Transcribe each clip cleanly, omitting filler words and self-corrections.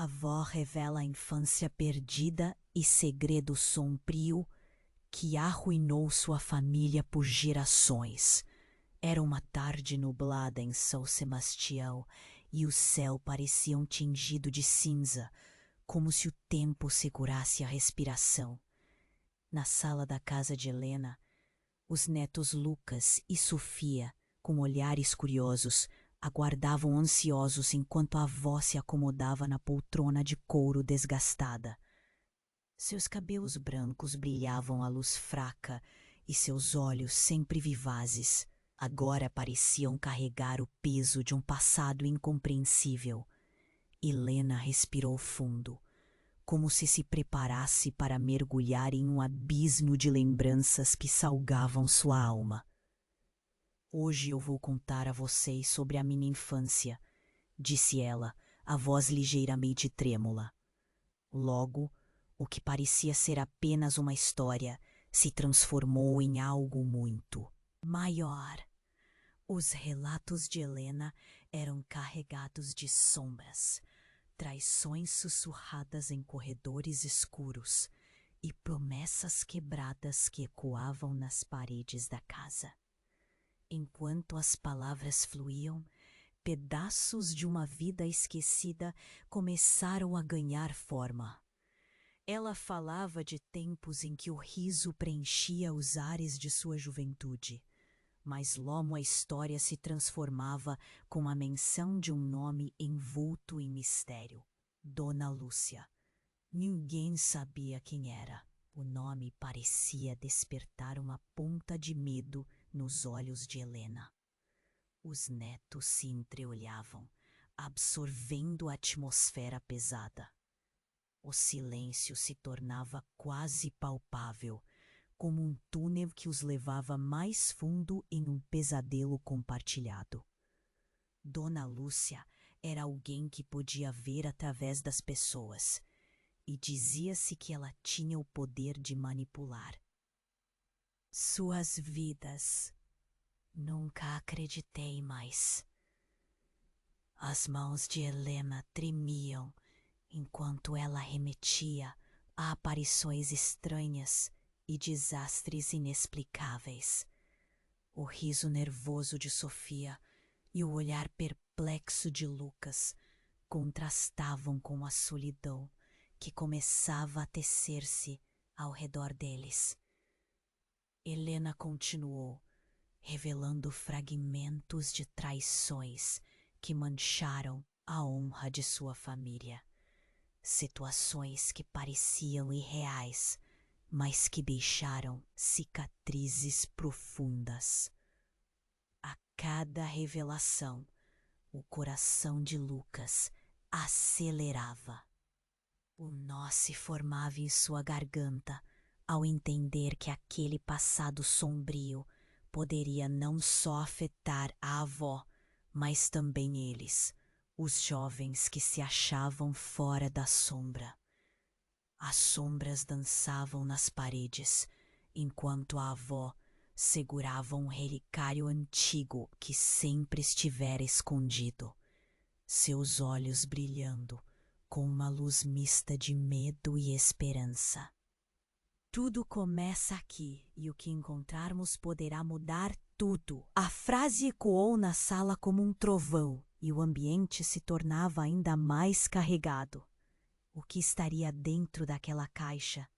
A avó revela a infância perdida e segredo sombrio que arruinou sua família por gerações. Era uma tarde nublada em São Sebastião e o céu parecia tingido de cinza, como se o tempo segurasse a respiração. Na sala da casa de Helena, os netos Lucas e Sofia, com olhares curiosos, aguardavam ansiosos enquanto a avó se acomodava na poltrona de couro desgastada. Seus cabelos brancos brilhavam à luz fraca e seus olhos, sempre vivazes, agora pareciam carregar o peso de um passado incompreensível. Helena respirou fundo, como se preparasse para mergulhar em um abismo de lembranças que salgavam sua alma. Hoje eu vou contar a vocês sobre a minha infância, disse ela, a voz ligeiramente trêmula. Logo, o que parecia ser apenas uma história se transformou em algo muito maior. Os relatos de Helena eram carregados de sombras, traições sussurradas em corredores escuros e promessas quebradas que ecoavam nas paredes da casa. Enquanto as palavras fluíam, pedaços de uma vida esquecida começaram a ganhar forma. Ela falava de tempos em que o riso preenchia os ares de sua juventude, mas logo a história se transformava com a menção de um nome envolto em mistério: Dona Lúcia. Ninguém sabia quem era. O nome parecia despertar uma ponta de medo nos olhos de Helena. Os netos se entreolhavam, absorvendo a atmosfera pesada. O silêncio se tornava quase palpável, como um túnel que os levava mais fundo em um pesadelo compartilhado. Dona Lúcia era alguém que podia ver através das pessoas, e dizia-se que ela tinha o poder de manipular suas vidas. Nunca acreditei mais. As mãos de Helena tremiam enquanto ela remetia a aparições estranhas e desastres inexplicáveis. O riso nervoso de Sofia e o olhar perplexo de Lucas contrastavam com a solidão que começava a tecer-se ao redor deles. Helena continuou, revelando fragmentos de traições que mancharam a honra de sua família. Situações que pareciam irreais, mas que deixaram cicatrizes profundas. A cada revelação, o coração de Lucas acelerava. O nó se formava em sua garganta ao entender que aquele passado sombrio poderia não só afetar a avó, mas também eles, os jovens que se achavam fora da sombra. As sombras dançavam nas paredes, enquanto a avó segurava um relicário antigo que sempre estivera escondido, seus olhos brilhando com uma luz mista de medo e esperança. Tudo começa aqui, e o que encontrarmos poderá mudar tudo. A frase ecoou na sala como um trovão, e o ambiente se tornava ainda mais carregado. O que estaria dentro daquela caixa?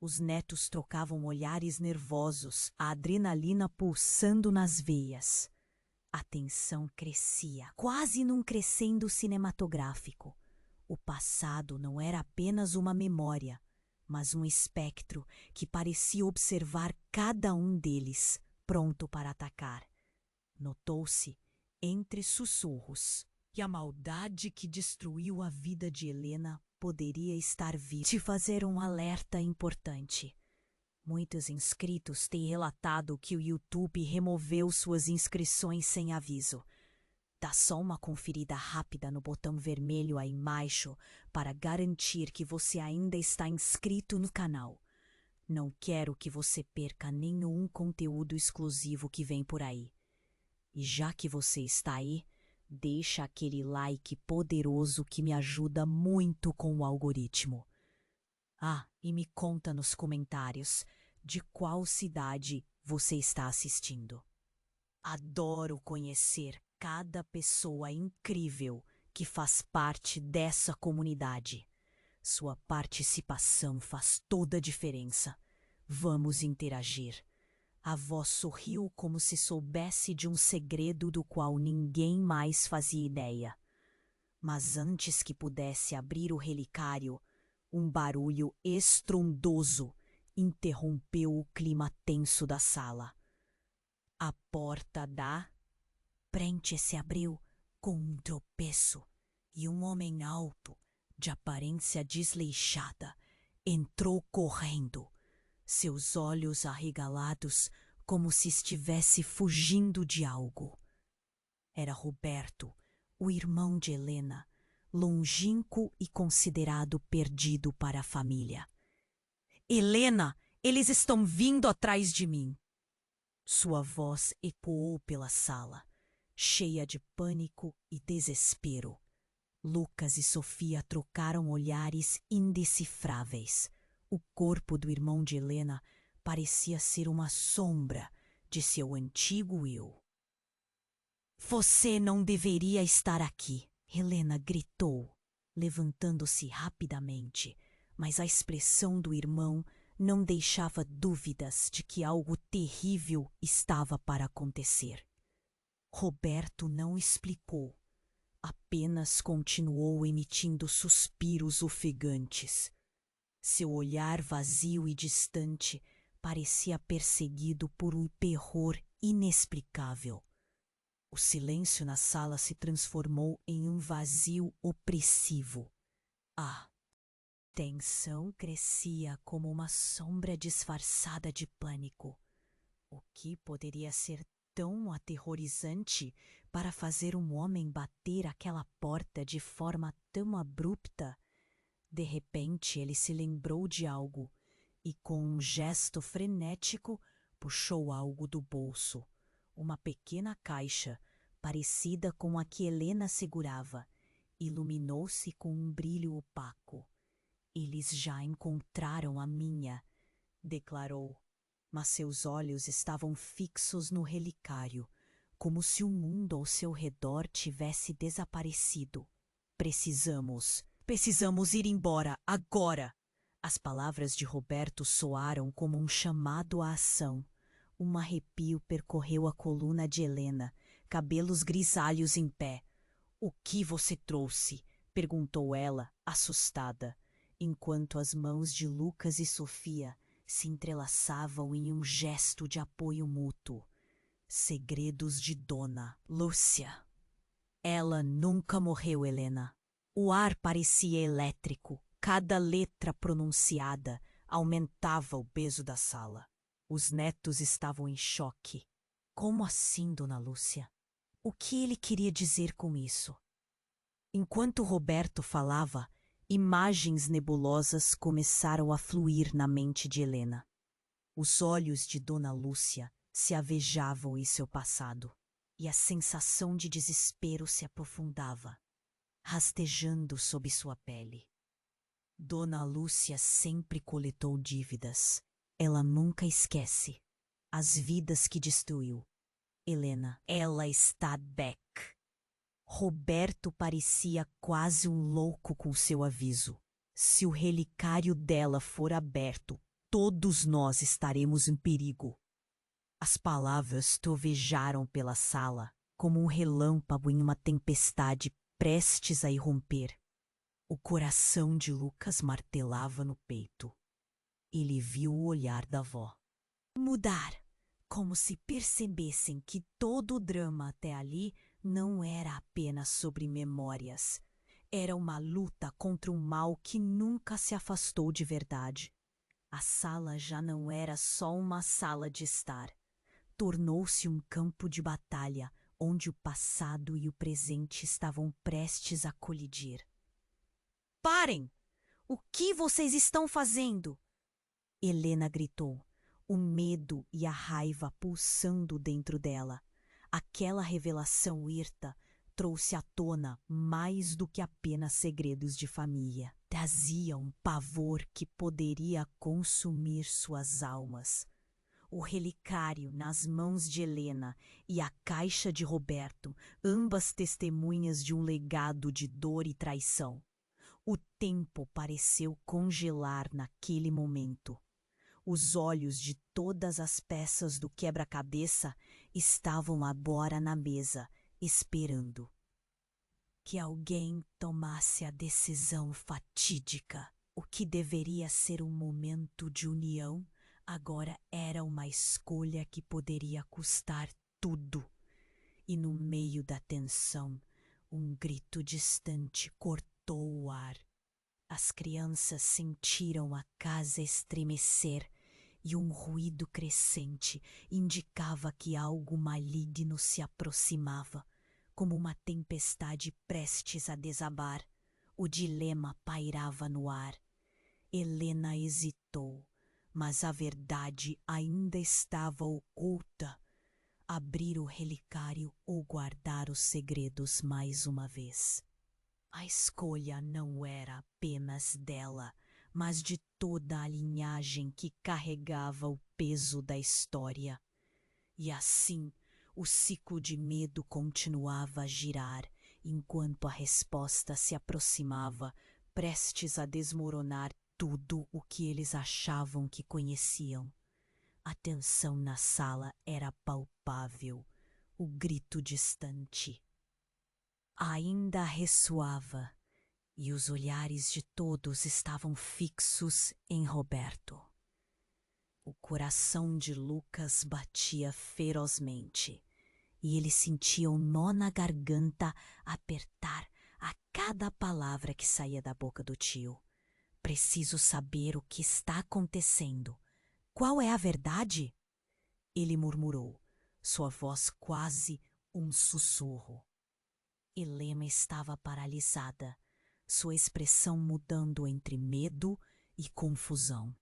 Os netos trocavam olhares nervosos, a adrenalina pulsando nas veias. A tensão crescia, quase num crescendo cinematográfico. O passado não era apenas uma memória, mas um espectro que parecia observar cada um deles, pronto para atacar. Notou-se, entre sussurros, que a maldade que destruiu a vida de Helena poderia estar viva. Te fazer um alerta importante. Muitos inscritos têm relatado que o YouTube removeu suas inscrições sem aviso. Dá só uma conferida rápida no botão vermelho aí embaixo para garantir que você ainda está inscrito no canal. Não quero que você perca nenhum conteúdo exclusivo que vem por aí. E já que você está aí, deixa aquele like poderoso que me ajuda muito com o algoritmo. Ah, e me conta nos comentários de qual cidade você está assistindo. Adoro conhecer cada pessoa incrível que faz parte dessa comunidade. Sua participação faz toda a diferença. Vamos interagir. A voz sorriu como se soubesse de um segredo do qual ninguém mais fazia ideia. Mas antes que pudesse abrir o relicário, um barulho estrondoso interrompeu o clima tenso da sala. A porta da frente se abriu com um tropeço e um homem alto, de aparência desleixada, entrou correndo, seus olhos arregalados como se estivesse fugindo de algo. Era Roberto, o irmão de Helena, longínquo e considerado perdido para a família. Helena, eles estão vindo atrás de mim! Sua voz ecoou pela sala, cheia de pânico e desespero. Lucas e Sofia trocaram olhares indecifráveis. O corpo do irmão de Helena parecia ser uma sombra de seu antigo eu. Você não deveria estar aqui, Helena gritou, levantando-se rapidamente, mas a expressão do irmão não deixava dúvidas de que algo terrível estava para acontecer. Roberto não explicou, apenas continuou emitindo suspiros ofegantes. Seu olhar vazio e distante parecia perseguido por um terror inexplicável. O silêncio na sala se transformou em um vazio opressivo. A tensão crescia como uma sombra disfarçada de pânico. O que poderia ser tão aterrorizante para fazer um homem bater aquela porta de forma tão abrupta? De repente ele se lembrou de algo e, com um gesto frenético, puxou algo do bolso. Uma pequena caixa, parecida com a que Helena segurava, iluminou-se com um brilho opaco. Eles já encontraram a minha, declarou, mas seus olhos estavam fixos no relicário, como se o mundo ao seu redor tivesse desaparecido. Precisamos ir embora, agora! As palavras de Roberto soaram como um chamado à ação. Um arrepio percorreu a coluna de Helena, cabelos grisalhos em pé. O que você trouxe? Perguntou ela, assustada, enquanto as mãos de Lucas e Sofia se entrelaçavam em um gesto de apoio mútuo. Segredos de Dona Lúcia. Ela nunca morreu, Helena. O ar parecia elétrico. Cada letra pronunciada aumentava o peso da sala. Os netos estavam em choque. Como assim, Dona Lúcia? O que ele queria dizer com isso? Enquanto Roberto falava, imagens nebulosas começaram a fluir na mente de Helena. Os olhos de Dona Lúcia se avejavam em seu passado, e a sensação de desespero se aprofundava, rastejando sob sua pele. Dona Lúcia sempre coletou dívidas. Ela nunca esquece as vidas que destruiu. Helena, ela está back. Roberto parecia quase um louco com seu aviso. Se o relicário dela for aberto, todos nós estaremos em perigo. As palavras trovejaram pela sala, como um relâmpago em uma tempestade prestes a irromper. O coração de Lucas martelava no peito. Ele viu o olhar da avó mudar, como se percebessem que todo o drama até ali não era apenas sobre memórias. Era uma luta contra um mal que nunca se afastou de verdade. A sala já não era só uma sala de estar. Tornou-se um campo de batalha onde o passado e o presente estavam prestes a colidir. Parem! O que vocês estão fazendo? Helena gritou, o medo e a raiva pulsando dentro dela. Aquela revelação hirta trouxe à tona mais do que apenas segredos de família. Trazia um pavor que poderia consumir suas almas. O relicário nas mãos de Helena e a caixa de Roberto, ambas testemunhas de um legado de dor e traição. O tempo pareceu congelar naquele momento. Os olhos de todas as peças do quebra-cabeça estavam agora na mesa, esperando que alguém tomasse a decisão fatídica. O que deveria ser um momento de união, agora era uma escolha que poderia custar tudo. E no meio da tensão, um grito distante cortou o ar. As crianças sentiram a casa estremecer e um ruído crescente indicava que algo maligno se aproximava, como uma tempestade prestes a desabar. O dilema pairava no ar. Helena hesitou, mas a verdade ainda estava oculta. Abrir o relicário ou guardar os segredos mais uma vez. A escolha não era apenas dela, mas de toda a linhagem que carregava o peso da história. E assim, o ciclo de medo continuava a girar, enquanto a resposta se aproximava, prestes a desmoronar tudo o que eles achavam que conheciam. A tensão na sala era palpável, o grito distante ainda ressoava, e os olhares de todos estavam fixos em Roberto. O coração de Lucas batia ferozmente, e ele sentia um nó na garganta apertar a cada palavra que saía da boca do tio. Preciso saber o que está acontecendo. Qual é a verdade? Ele murmurou, sua voz quase um sussurro. Helena estava paralisada, sua expressão mudando entre medo e confusão.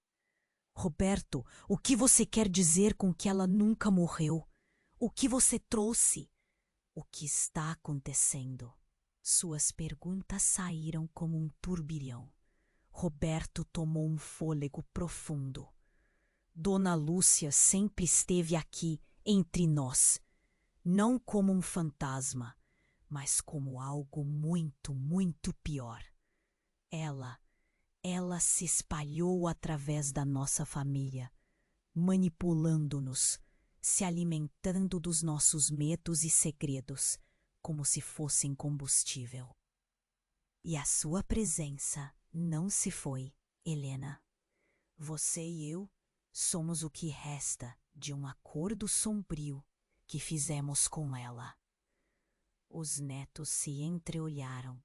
Roberto, o que você quer dizer com que ela nunca morreu? O que você trouxe? O que está acontecendo? Suas perguntas saíram como um turbilhão. Roberto tomou um fôlego profundo. Dona Lúcia sempre esteve aqui, entre nós. Não como um fantasma, mas como algo muito, muito pior. Ela se espalhou através da nossa família, manipulando-nos, se alimentando dos nossos medos e segredos, como se fossem combustível. E a sua presença não se foi, Helena. Você e eu somos o que resta de um acordo sombrio que fizemos com ela. Os netos se entreolharam,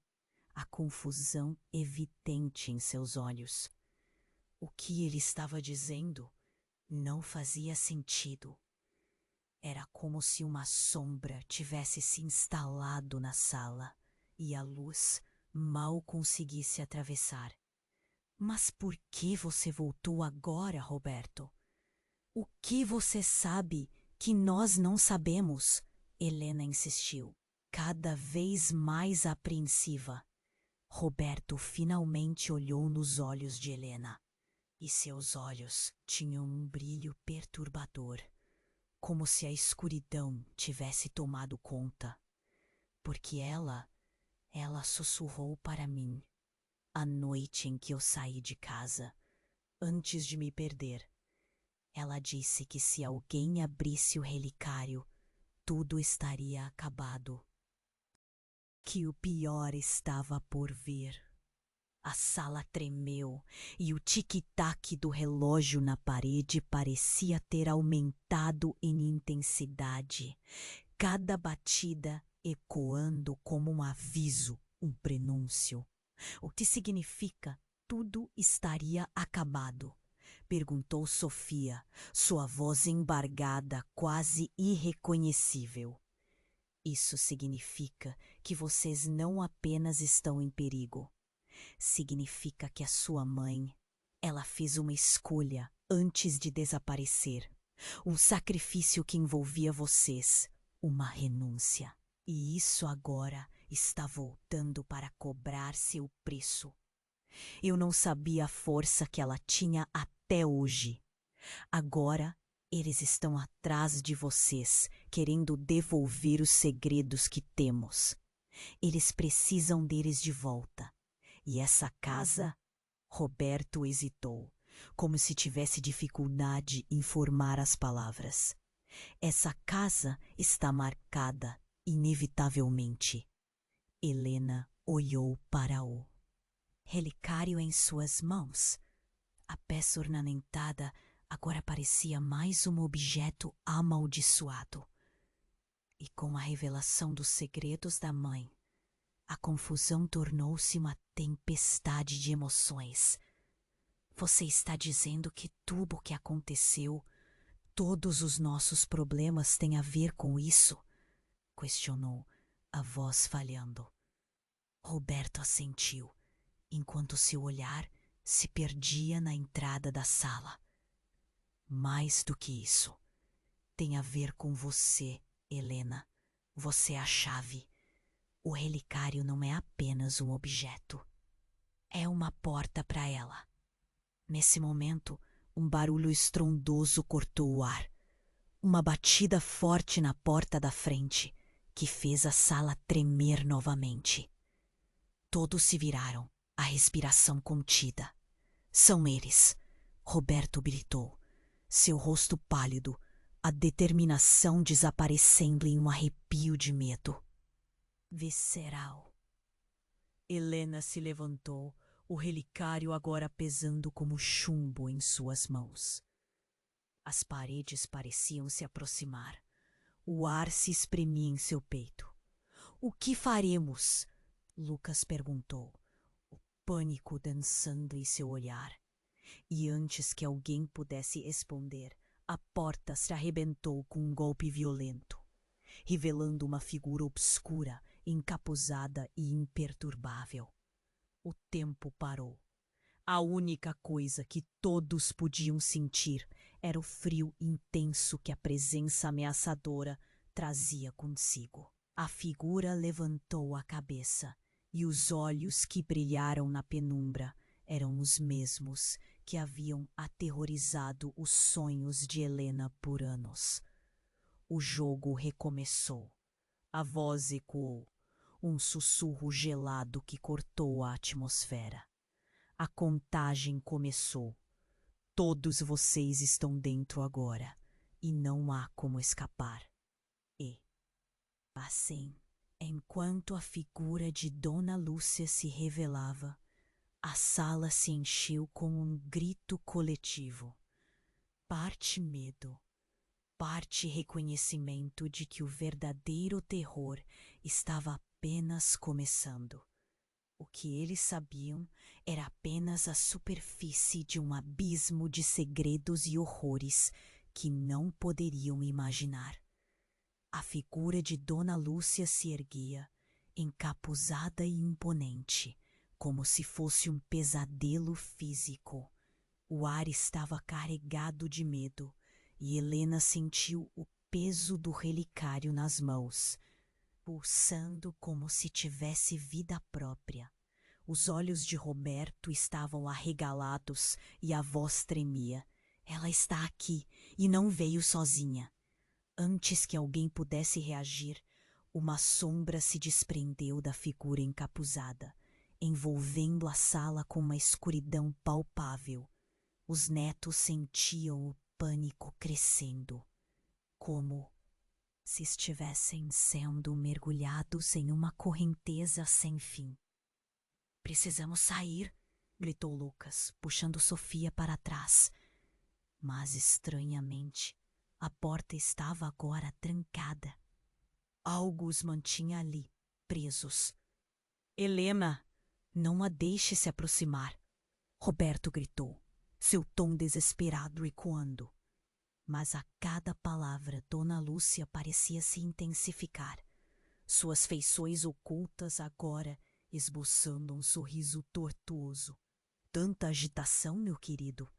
a confusão evidente em seus olhos. O que ele estava dizendo não fazia sentido. Era como se uma sombra tivesse se instalado na sala e a luz mal conseguisse atravessar. Mas por que você voltou agora, Roberto? O que você sabe que nós não sabemos? Helena insistiu, cada vez mais apreensiva. Roberto finalmente olhou nos olhos de Helena, e seus olhos tinham um brilho perturbador, como se a escuridão tivesse tomado conta. Porque ela sussurrou para mim, a noite em que eu saí de casa, antes de me perder. Ela disse que se alguém abrisse o relicário, tudo estaria acabado. Que o pior estava por vir. A sala tremeu e o tic-tac do relógio na parede parecia ter aumentado em intensidade, cada batida ecoando como um aviso, um prenúncio. O que significa tudo estaria acabado? Perguntou Sofia, sua voz embargada, quase irreconhecível. Isso significa que vocês não apenas estão em perigo. Significa que a sua mãe, ela fez uma escolha antes de desaparecer. Um sacrifício que envolvia vocês, uma renúncia. E isso agora está voltando para cobrar seu preço. Eu não sabia a força que ela tinha até hoje. Agora eles estão atrás de vocês, querendo devolver os segredos que temos. Eles precisam deles de volta. E essa casa? Roberto hesitou, como se tivesse dificuldade em formar as palavras. Essa casa está marcada, inevitavelmente. Helena olhou para o relicário em suas mãos. A peça ornamentada agora parecia mais um objeto amaldiçoado. E com a revelação dos segredos da mãe, a confusão tornou-se uma tempestade de emoções. Você está dizendo que tudo o que aconteceu, todos os nossos problemas têm a ver com isso? Questionou, a voz falhando. Roberto assentiu, enquanto seu olhar se perdia na entrada da sala. Mais do que isso, tem a ver com você, Helena. Você é a chave. O relicário não é apenas um objeto. É uma porta para ela. Nesse momento, um barulho estrondoso cortou o ar. Uma batida forte na porta da frente, que fez a sala tremer novamente. Todos se viraram, a respiração contida. São eles, Roberto gritou, seu rosto pálido, a determinação desaparecendo em um arrepio de medo. Visceral. Helena se levantou, o relicário agora pesando como chumbo em suas mãos. As paredes pareciam se aproximar. O ar se espremia em seu peito. O que faremos? Lucas perguntou, o pânico dançando em seu olhar. E antes que alguém pudesse responder, a porta se arrebentou com um golpe violento, revelando uma figura obscura, encapuzada e imperturbável. O tempo parou. A única coisa que todos podiam sentir era o frio intenso que a presença ameaçadora trazia consigo. A figura levantou a cabeça e os olhos que brilharam na penumbra eram os mesmos que haviam aterrorizado os sonhos de Helena por anos. O jogo recomeçou. A voz ecoou, um sussurro gelado que cortou a atmosfera. A contagem começou. Todos vocês estão dentro agora, e não há como escapar. E, assim, enquanto a figura de Dona Lúcia se revelava, a sala se encheu com um grito coletivo. Parte medo, parte reconhecimento de que o verdadeiro terror estava apenas começando. O que eles sabiam era apenas a superfície de um abismo de segredos e horrores que não poderiam imaginar. A figura de Dona Lúcia se erguia, encapuzada e imponente, como se fosse um pesadelo físico. O ar estava carregado de medo e Helena sentiu o peso do relicário nas mãos, pulsando como se tivesse vida própria. Os olhos de Roberto estavam arregalados e a voz tremia. Ela está aqui e não veio sozinha. Antes que alguém pudesse reagir, uma sombra se desprendeu da figura encapuzada, envolvendo a sala com uma escuridão palpável. Os netos sentiam o pânico crescendo, como se estivessem sendo mergulhados em uma correnteza sem fim. Precisamos sair, gritou Lucas, puxando Sofia para trás. Mas, estranhamente, a porta estava agora trancada. Algo os mantinha ali, presos. Helena, não a deixe se aproximar, Roberto gritou, seu tom desesperado ecoando. Mas a cada palavra Dona Lúcia parecia se intensificar, suas feições ocultas agora esboçando um sorriso tortuoso. Tanta agitação, meu querido.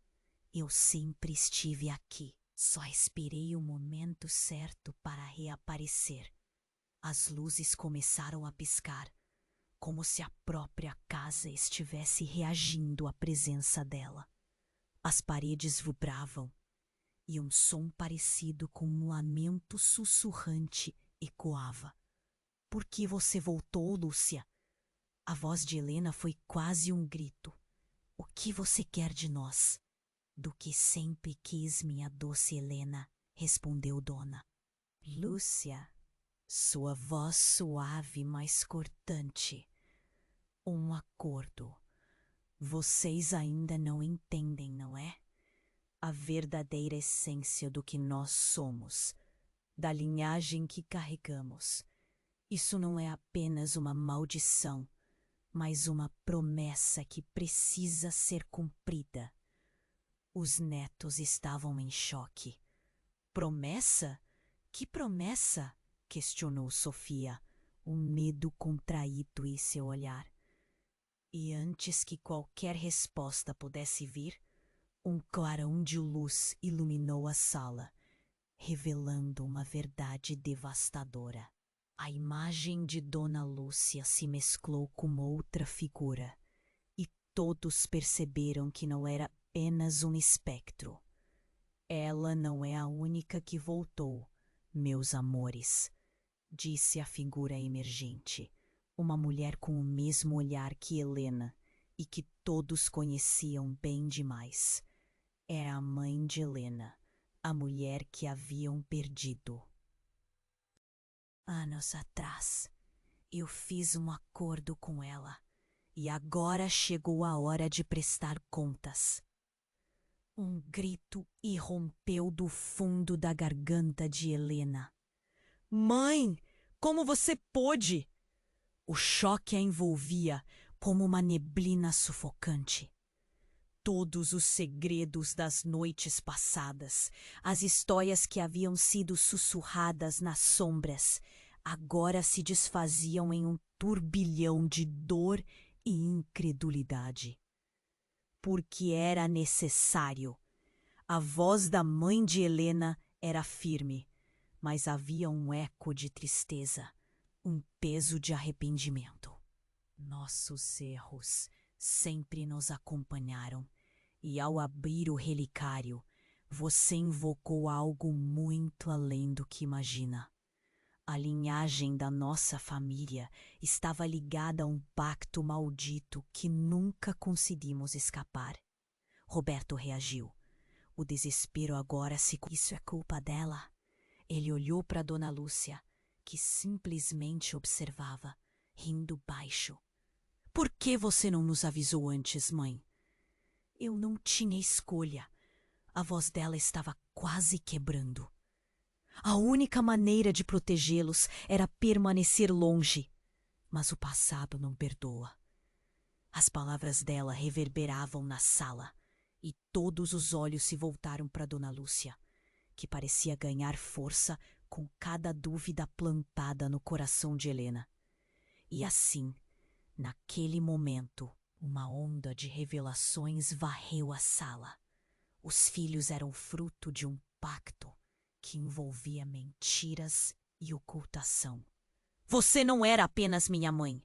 Eu sempre estive aqui, só esperei o momento certo para reaparecer. As luzes começaram a piscar, como se a própria casa estivesse reagindo à presença dela. As paredes vibravam e um som parecido com um lamento sussurrante ecoava. Por que você voltou, Lúcia? A voz de Helena foi quase um grito. O que você quer de nós? Do que sempre quis, minha doce Helena, respondeu Dona Lúcia, sua voz suave, mas cortante. Um acordo. Vocês ainda não entendem, não é? A verdadeira essência do que nós somos, da linhagem que carregamos. Isso não é apenas uma maldição, mas uma promessa que precisa ser cumprida. Os netos estavam em choque. Promessa? Que promessa? Questionou Sofia, um medo contraído em seu olhar. E antes que qualquer resposta pudesse vir, um clarão de luz iluminou a sala, revelando uma verdade devastadora. A imagem de Dona Lúcia se mesclou com outra figura, e todos perceberam que não era apenas um espectro. Ela não é a única que voltou, meus amores, disse a figura emergente, uma mulher com o mesmo olhar que Helena e que todos conheciam bem demais. Era a mãe de Helena, a mulher que haviam perdido. Anos atrás, eu fiz um acordo com ela e agora chegou a hora de prestar contas. Um grito irrompeu do fundo da garganta de Helena. Mãe, como você pôde? O choque a envolvia como uma neblina sufocante. Todos os segredos das noites passadas, as histórias que haviam sido sussurradas nas sombras, agora se desfaziam em um turbilhão de dor e incredulidade. Porque era necessário. A voz da mãe de Helena era firme, mas havia um eco de tristeza, um peso de arrependimento. Nossos erros sempre nos acompanharam, e ao abrir o relicário, você invocou algo muito além do que imagina. A linhagem da nossa família estava ligada a um pacto maldito que nunca conseguimos escapar. Roberto reagiu. O desespero agora se... Isso é culpa dela. Ele olhou para Dona Lúcia, que simplesmente observava, rindo baixo. Por que você não nos avisou antes, mãe? Eu não tinha escolha. A voz dela estava quase quebrando. A única maneira de protegê-los era permanecer longe. Mas o passado não perdoa. As palavras dela reverberavam na sala, e todos os olhos se voltaram para Dona Lúcia, que parecia ganhar força com cada dúvida plantada no coração de Helena. E assim, naquele momento, uma onda de revelações varreu a sala. Os filhos eram fruto de um pacto que envolvia mentiras e ocultação. Você não era apenas minha mãe.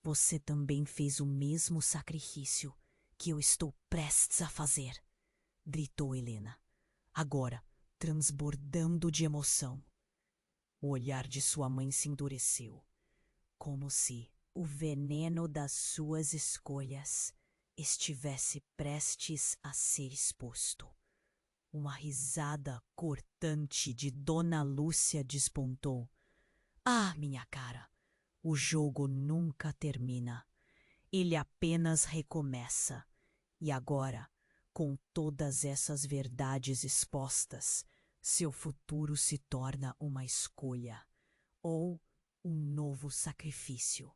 Você também fez o mesmo sacrifício que eu estou prestes a fazer, gritou Helena, agora transbordando de emoção. O olhar de sua mãe se endureceu, como se o veneno das suas escolhas estivesse prestes a ser exposto. Uma risada cortante de Dona Lúcia despontou. Ah, minha cara, o jogo nunca termina. Ele apenas recomeça. E agora, com todas essas verdades expostas, seu futuro se torna uma escolha ou um novo sacrifício.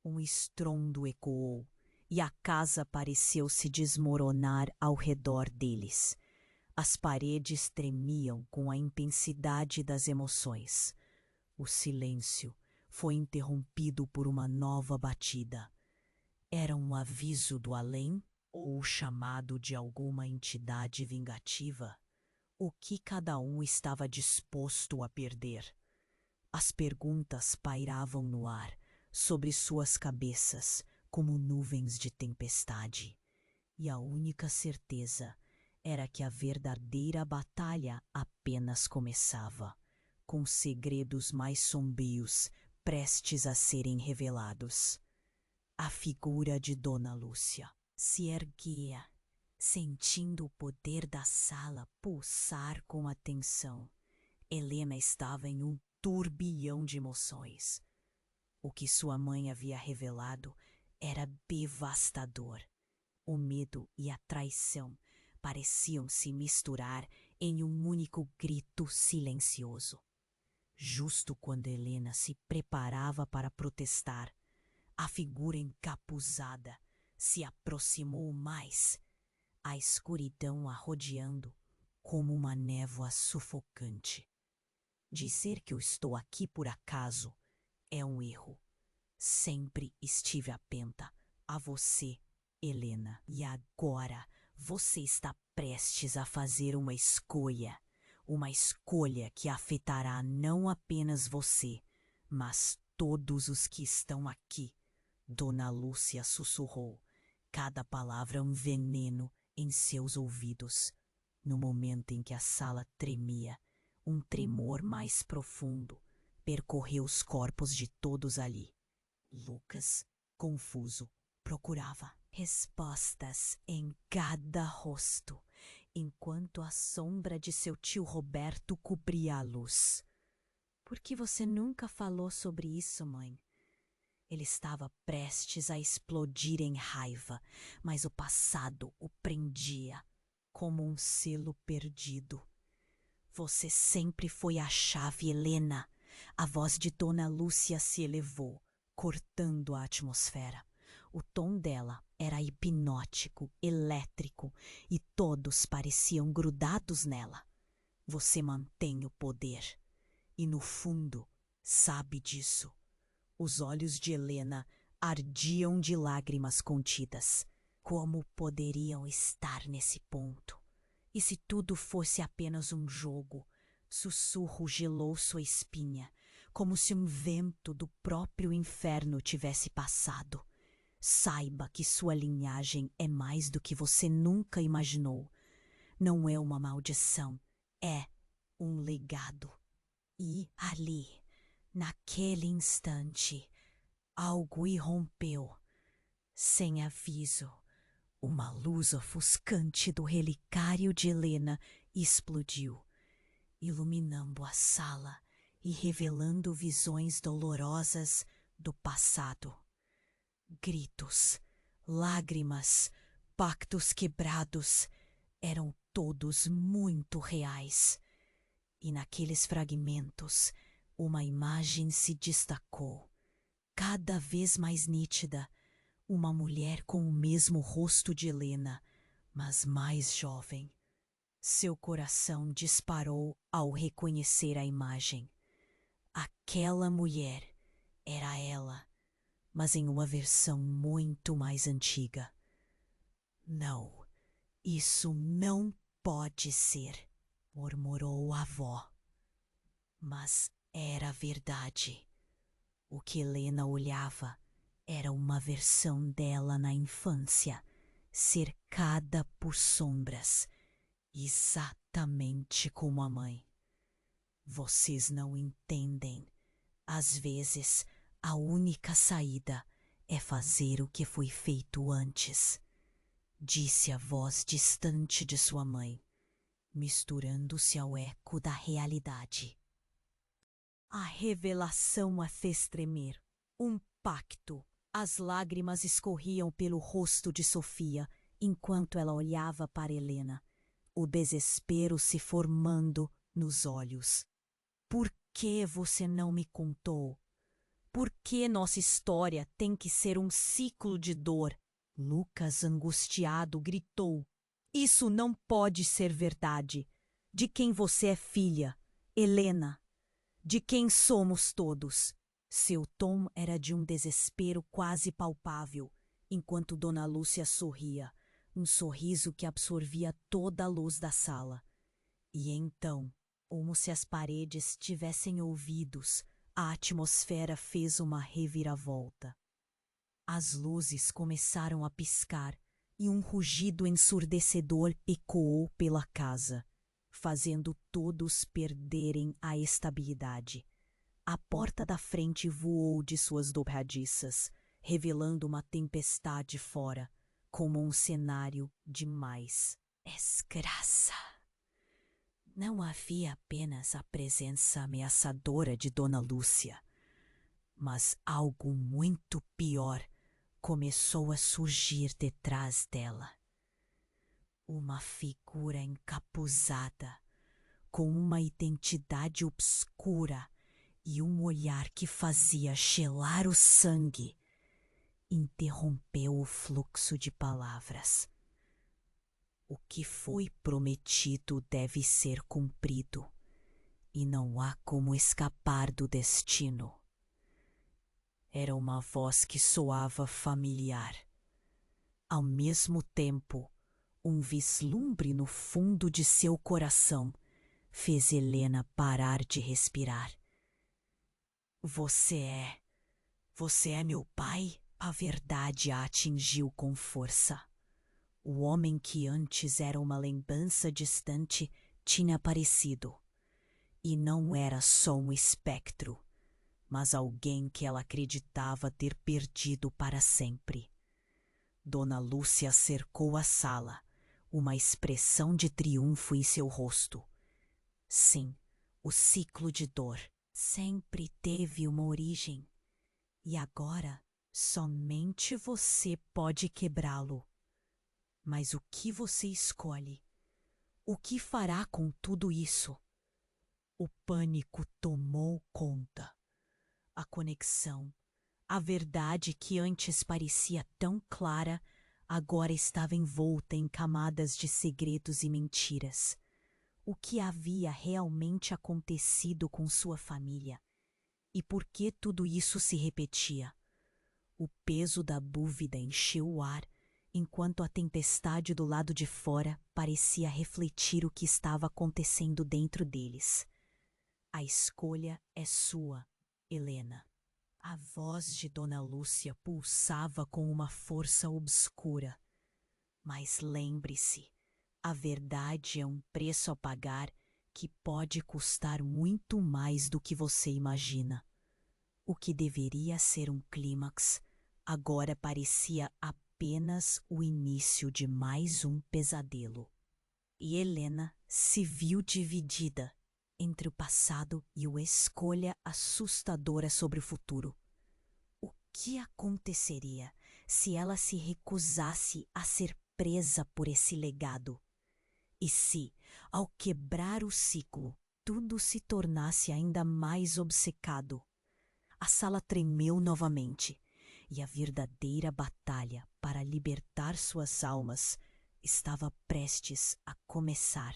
Um estrondo ecoou e a casa pareceu se desmoronar ao redor deles. As paredes tremiam com a intensidade das emoções. O silêncio foi interrompido por uma nova batida. Era um aviso do além ou o chamado de alguma entidade vingativa? O que cada um estava disposto a perder? As perguntas pairavam no ar, sobre suas cabeças, como nuvens de tempestade. E a única certeza era que a verdadeira batalha apenas começava, com segredos mais sombrios prestes a serem revelados. A figura de Dona Lúcia se erguia, sentindo o poder da sala pulsar com a tensão. Helena estava em um turbilhão de emoções. O que sua mãe havia revelado era devastador. O medo e a traição pareciam se misturar em um único grito silencioso. Justo quando Helena se preparava para protestar, a figura encapuzada se aproximou mais, a escuridão a rodeando como uma névoa sufocante. Dizer que eu estou aqui por acaso é um erro. Sempre estive atenta a você, Helena, e agora você está prestes a fazer uma escolha que afetará não apenas você, mas todos os que estão aqui. Dona Lúcia sussurrou, cada palavra um veneno em seus ouvidos. No momento em que a sala tremia, um tremor mais profundo percorreu os corpos de todos ali. Lucas, confuso, procurava respostas em cada rosto, enquanto a sombra de seu tio Roberto cobria a luz. Por que você nunca falou sobre isso, mãe? Ele estava prestes a explodir em raiva, mas o passado o prendia, como um selo perdido. Você sempre foi a chave, Helena. A voz de Dona Lúcia se elevou, cortando a atmosfera. O tom dela era hipnótico, elétrico, e todos pareciam grudados nela. Você mantém o poder. E no fundo, sabe disso. Os olhos de Helena ardiam de lágrimas contidas. Como poderiam estar nesse ponto? E se tudo fosse apenas um jogo? Sussurro gelou sua espinha, como se um vento do próprio inferno tivesse passado. Saiba que sua linhagem é mais do que você nunca imaginou. Não é uma maldição, é um legado. E ali, naquele instante, algo irrompeu. Sem aviso, uma luz ofuscante do relicário de Helena explodiu, iluminando a sala e revelando visões dolorosas do passado. Gritos, lágrimas, pactos quebrados, eram todos muito reais. E naqueles fragmentos, uma imagem se destacou, cada vez mais nítida, uma mulher com o mesmo rosto de Helena, mas mais jovem. Seu coração disparou ao reconhecer a imagem. Aquela mulher era ela, mas em uma versão muito mais antiga. Não, isso não pode ser, murmurou a avó. Mas era verdade. O que Helena olhava era uma versão dela na infância, cercada por sombras, exatamente como a mãe. Vocês não entendem. Às vezes, a única saída é fazer o que foi feito antes, disse a voz distante de sua mãe, misturando-se ao eco da realidade. A revelação a fez tremer. Um pacto. As lágrimas escorriam pelo rosto de Sofia, enquanto ela olhava para Helena, o desespero se formando nos olhos. Por que você não me contou? Por que nossa história tem que ser um ciclo de dor? Lucas, angustiado, gritou. Isso não pode ser verdade. De quem você é filha, Helena? De quem somos todos? Seu tom era de um desespero quase palpável, enquanto Dona Lúcia sorria, um sorriso que absorvia toda a luz da sala. E então, como se as paredes tivessem ouvidos, A atmosfera fez uma reviravolta. As luzes começaram a piscar e um rugido ensurdecedor ecoou pela casa, fazendo todos perderem a estabilidade. A porta da frente voou de suas dobradiças, revelando uma tempestade fora, como um cenário de mais desgraça. Não havia apenas a presença ameaçadora de Dona Lúcia, mas algo muito pior começou a surgir detrás dela. Uma figura encapuzada, com uma identidade obscura e um olhar que fazia gelar o sangue, interrompeu o fluxo de palavras. O que foi prometido deve ser cumprido, e não há como escapar do destino. Era uma voz que soava familiar. Ao mesmo tempo, um vislumbre no fundo de seu coração fez Helena parar de respirar. Você é meu pai? A verdade a atingiu com força. O homem que antes era uma lembrança distante tinha aparecido. E não era só um espectro, mas alguém que ela acreditava ter perdido para sempre. Dona Lúcia cercou a sala, uma expressão de triunfo em seu rosto. Sim, o ciclo de dor sempre teve uma origem. E agora, somente você pode quebrá-lo. Mas o que você escolhe? O que fará com tudo isso? O pânico tomou conta. A conexão, a verdade que antes parecia tão clara, agora estava envolta em camadas de segredos e mentiras. O que havia realmente acontecido com sua família? E por que tudo isso se repetia? O peso da dúvida encheu o ar, enquanto a tempestade do lado de fora parecia refletir o que estava acontecendo dentro deles. A escolha é sua, Helena. A voz de Dona Lúcia pulsava com uma força obscura. Mas lembre-se, a verdade é um preço a pagar que pode custar muito mais do que você imagina. O que deveria ser um clímax agora parecia apenas o início de mais um pesadelo. E Helena se viu dividida entre o passado e uma escolha assustadora sobre o futuro. O que aconteceria se ela se recusasse a ser presa por esse legado? E se, ao quebrar o ciclo, tudo se tornasse ainda mais obcecado? A sala tremeu novamente, e a verdadeira batalha para libertar suas almas estava prestes a começar.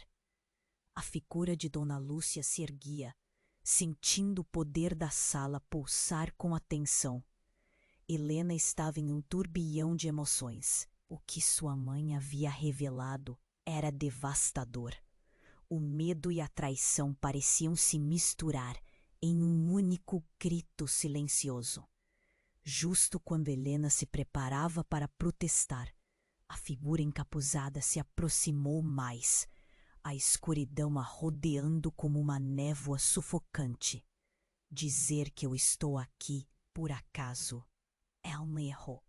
A figura de Dona Lúcia se erguia, sentindo o poder da sala pulsar com a tensão. Helena estava em um turbilhão de emoções. O que sua mãe havia revelado era devastador. O medo e a traição pareciam se misturar em um único grito silencioso. Justo quando Helena se preparava para protestar, a figura encapuzada se aproximou mais, a escuridão a rodeando como uma névoa sufocante. Dizer que eu estou aqui por acaso é um erro.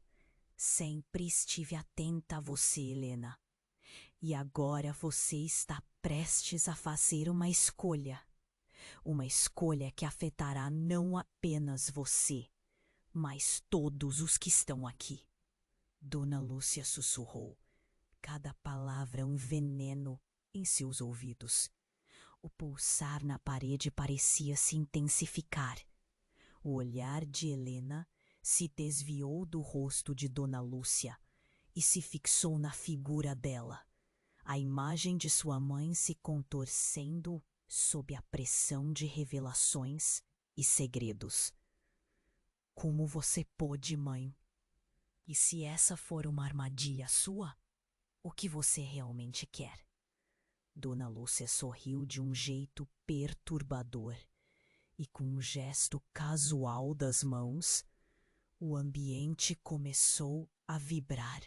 Sempre estive atenta a você, Helena. E agora você está prestes a fazer uma escolha. Uma escolha que afetará não apenas você, mas todos os que estão aqui. Dona Lúcia sussurrou, cada palavra um veneno em seus ouvidos. O pulsar na parede parecia se intensificar. O olhar de Helena se desviou do rosto de Dona Lúcia e se fixou na figura dela. A imagem de sua mãe se contorcendo sob a pressão de revelações e segredos. Como você pôde, mãe? E se essa for uma armadilha sua, o que você realmente quer? Dona Lúcia sorriu de um jeito perturbador, e com um gesto casual das mãos, o ambiente começou a vibrar.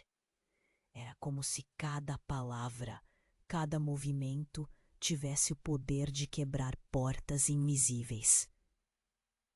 Era como se cada palavra, cada movimento tivesse o poder de quebrar portas invisíveis.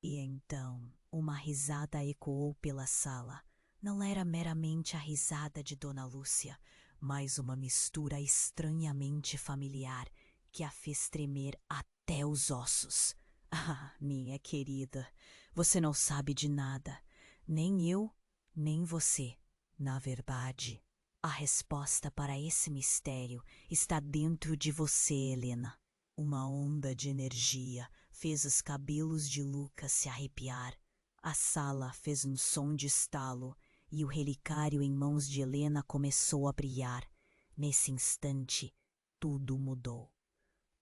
E então uma risada ecoou pela sala. Não era meramente a risada de Dona Lúcia, mas uma mistura estranhamente familiar que a fez tremer até os ossos. Ah, minha querida, você não sabe de nada, nem eu, nem você. Na verdade, a resposta para esse mistério está dentro de você, Helena. Uma onda de energia fez os cabelos de Lucas se arrepiar. A sala fez um som de estalo e o relicário em mãos de Helena começou a brilhar. Nesse instante, tudo mudou.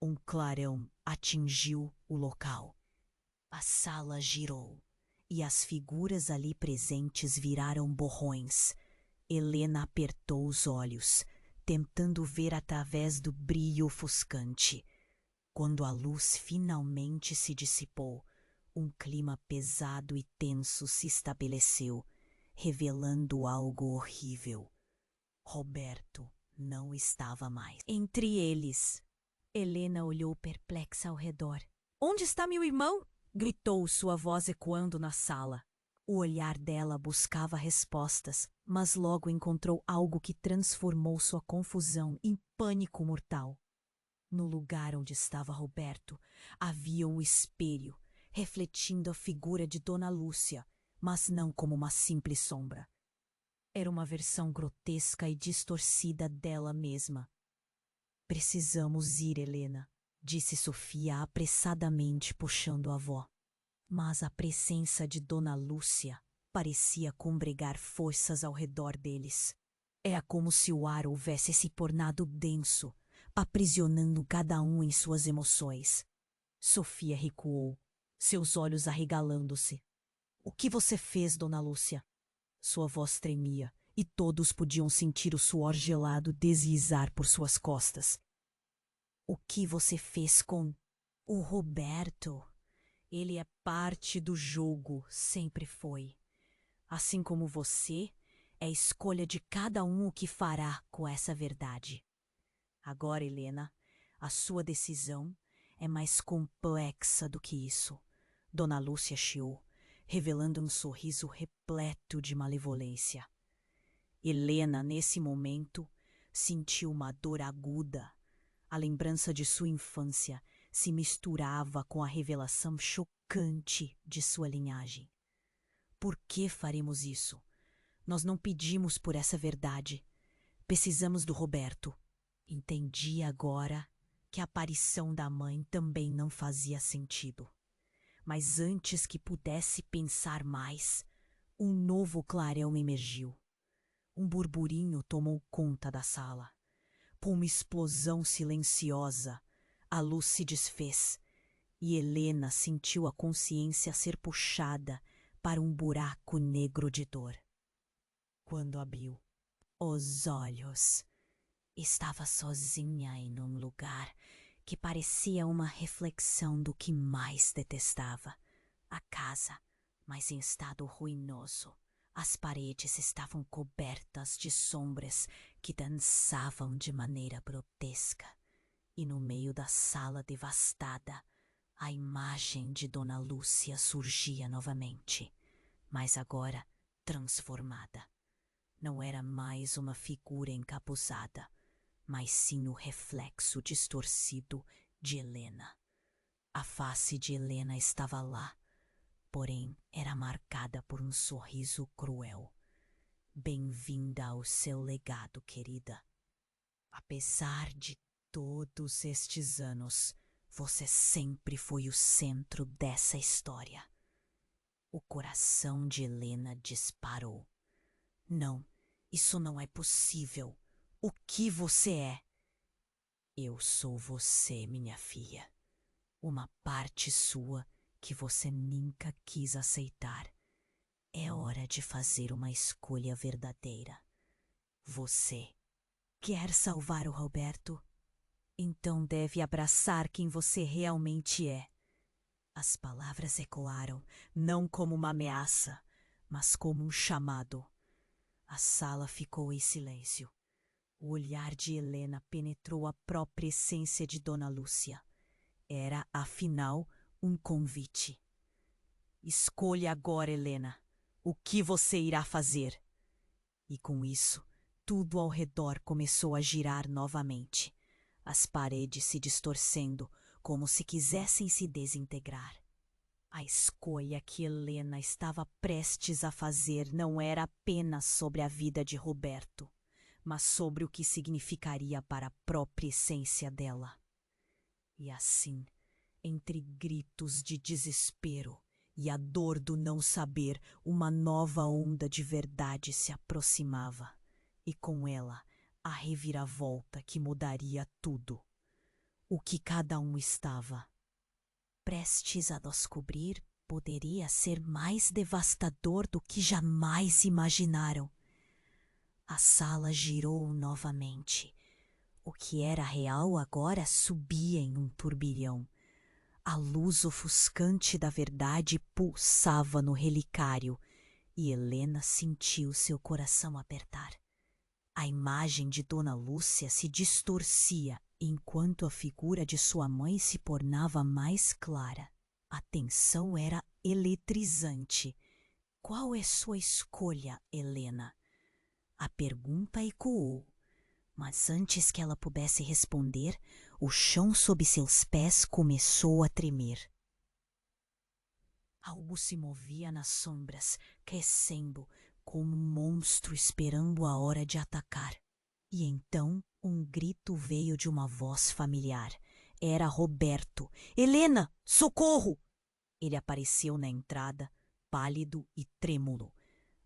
Um clarão atingiu o local. A sala girou e as figuras ali presentes viraram borrões. Helena apertou os olhos, tentando ver através do brilho ofuscante. Quando a luz finalmente se dissipou, um clima pesado e tenso se estabeleceu, revelando algo horrível. Roberto não estava mais entre eles. Helena olhou perplexa ao redor. "Onde está meu irmão?" gritou, sua voz ecoando na sala. O olhar dela buscava respostas, mas logo encontrou algo que transformou sua confusão em pânico mortal. No lugar onde estava Roberto, havia um espelho, refletindo a figura de Dona Lúcia, mas não como uma simples sombra. Era uma versão grotesca e distorcida dela mesma. "Precisamos ir, Helena", disse Sofia apressadamente, puxando a avó. Mas a presença de Dona Lúcia parecia congregar forças ao redor deles. Era como se o ar houvesse se tornado denso, aprisionando cada um em suas emoções. Sofia recuou, seus olhos arregalando-se. "O que você fez, Dona Lúcia?" Sua voz tremia, e todos podiam sentir o suor gelado deslizar por suas costas. "O que você fez com o Roberto? Ele é parte do jogo, sempre foi. Assim como você, é escolha de cada um o que fará com essa verdade. Agora, Helena, a sua decisão é mais complexa do que isso." Dona Lúcia chiou, revelando um sorriso repleto de malevolência. Helena, nesse momento, sentiu uma dor aguda. A lembrança de sua infância se misturava com a revelação chocante de sua linhagem. Por que faremos isso? Nós não pedimos por essa verdade. Precisamos do Roberto. Entendi agora que a aparição da mãe também não fazia sentido. Mas antes que pudesse pensar mais, um novo clarão emergiu. Um burburinho tomou conta da sala. Com uma explosão silenciosa, a luz se desfez e Helena sentiu a consciência ser puxada para um buraco negro de dor. Quando abriu os olhos, estava sozinha em um lugar que parecia uma reflexão do que mais detestava. A casa, mas em estado ruinoso. As paredes estavam cobertas de sombras que dançavam de maneira grotesca. E no meio da sala devastada, a imagem de Dona Lúcia surgia novamente, mas agora transformada. Não era mais uma figura encapuzada, mas sim o reflexo distorcido de Helena. A face de Helena estava lá, porém era marcada por um sorriso cruel. "Bem-vinda ao seu legado, querida. Apesar de todos estes anos, você sempre foi o centro dessa história." O coração de Helena disparou. "Não, isso não é possível. O que você é?" "Eu sou você, minha filha. Uma parte sua que você nunca quis aceitar. É hora de fazer uma escolha verdadeira. Você quer salvar o Roberto? Então deve abraçar quem você realmente é." As palavras ecoaram, não como uma ameaça, mas como um chamado. A sala ficou em silêncio. O olhar de Helena penetrou a própria essência de Dona Lúcia. Era, afinal, um convite. Escolha agora, Helena, o que você irá fazer. E com isso, tudo ao redor começou a girar novamente, as paredes se distorcendo como se quisessem se desintegrar. A escolha que Helena estava prestes a fazer não era apenas sobre a vida de Roberto, mas sobre o que significaria para a própria essência dela. E assim, entre gritos de desespero e a dor do não saber, uma nova onda de verdade se aproximava, e com ela a reviravolta que mudaria tudo. O que cada um estava prestes a descobrir poderia ser mais devastador do que jamais imaginaram. A sala girou novamente. O que era real agora subia em um turbilhão. A luz ofuscante da verdade pulsava no relicário e Helena sentiu seu coração apertar. A imagem de Dona Lúcia se distorcia enquanto a figura de sua mãe se tornava mais clara. A tensão era eletrizante. Qual é sua escolha, Helena? A pergunta ecoou, mas antes que ela pudesse responder, o chão sob seus pés começou a tremer. Algo se movia nas sombras, crescendo, como um monstro esperando a hora de atacar. E então um grito veio de uma voz familiar. Era Roberto. Helena, socorro! Ele apareceu na entrada, pálido e trêmulo.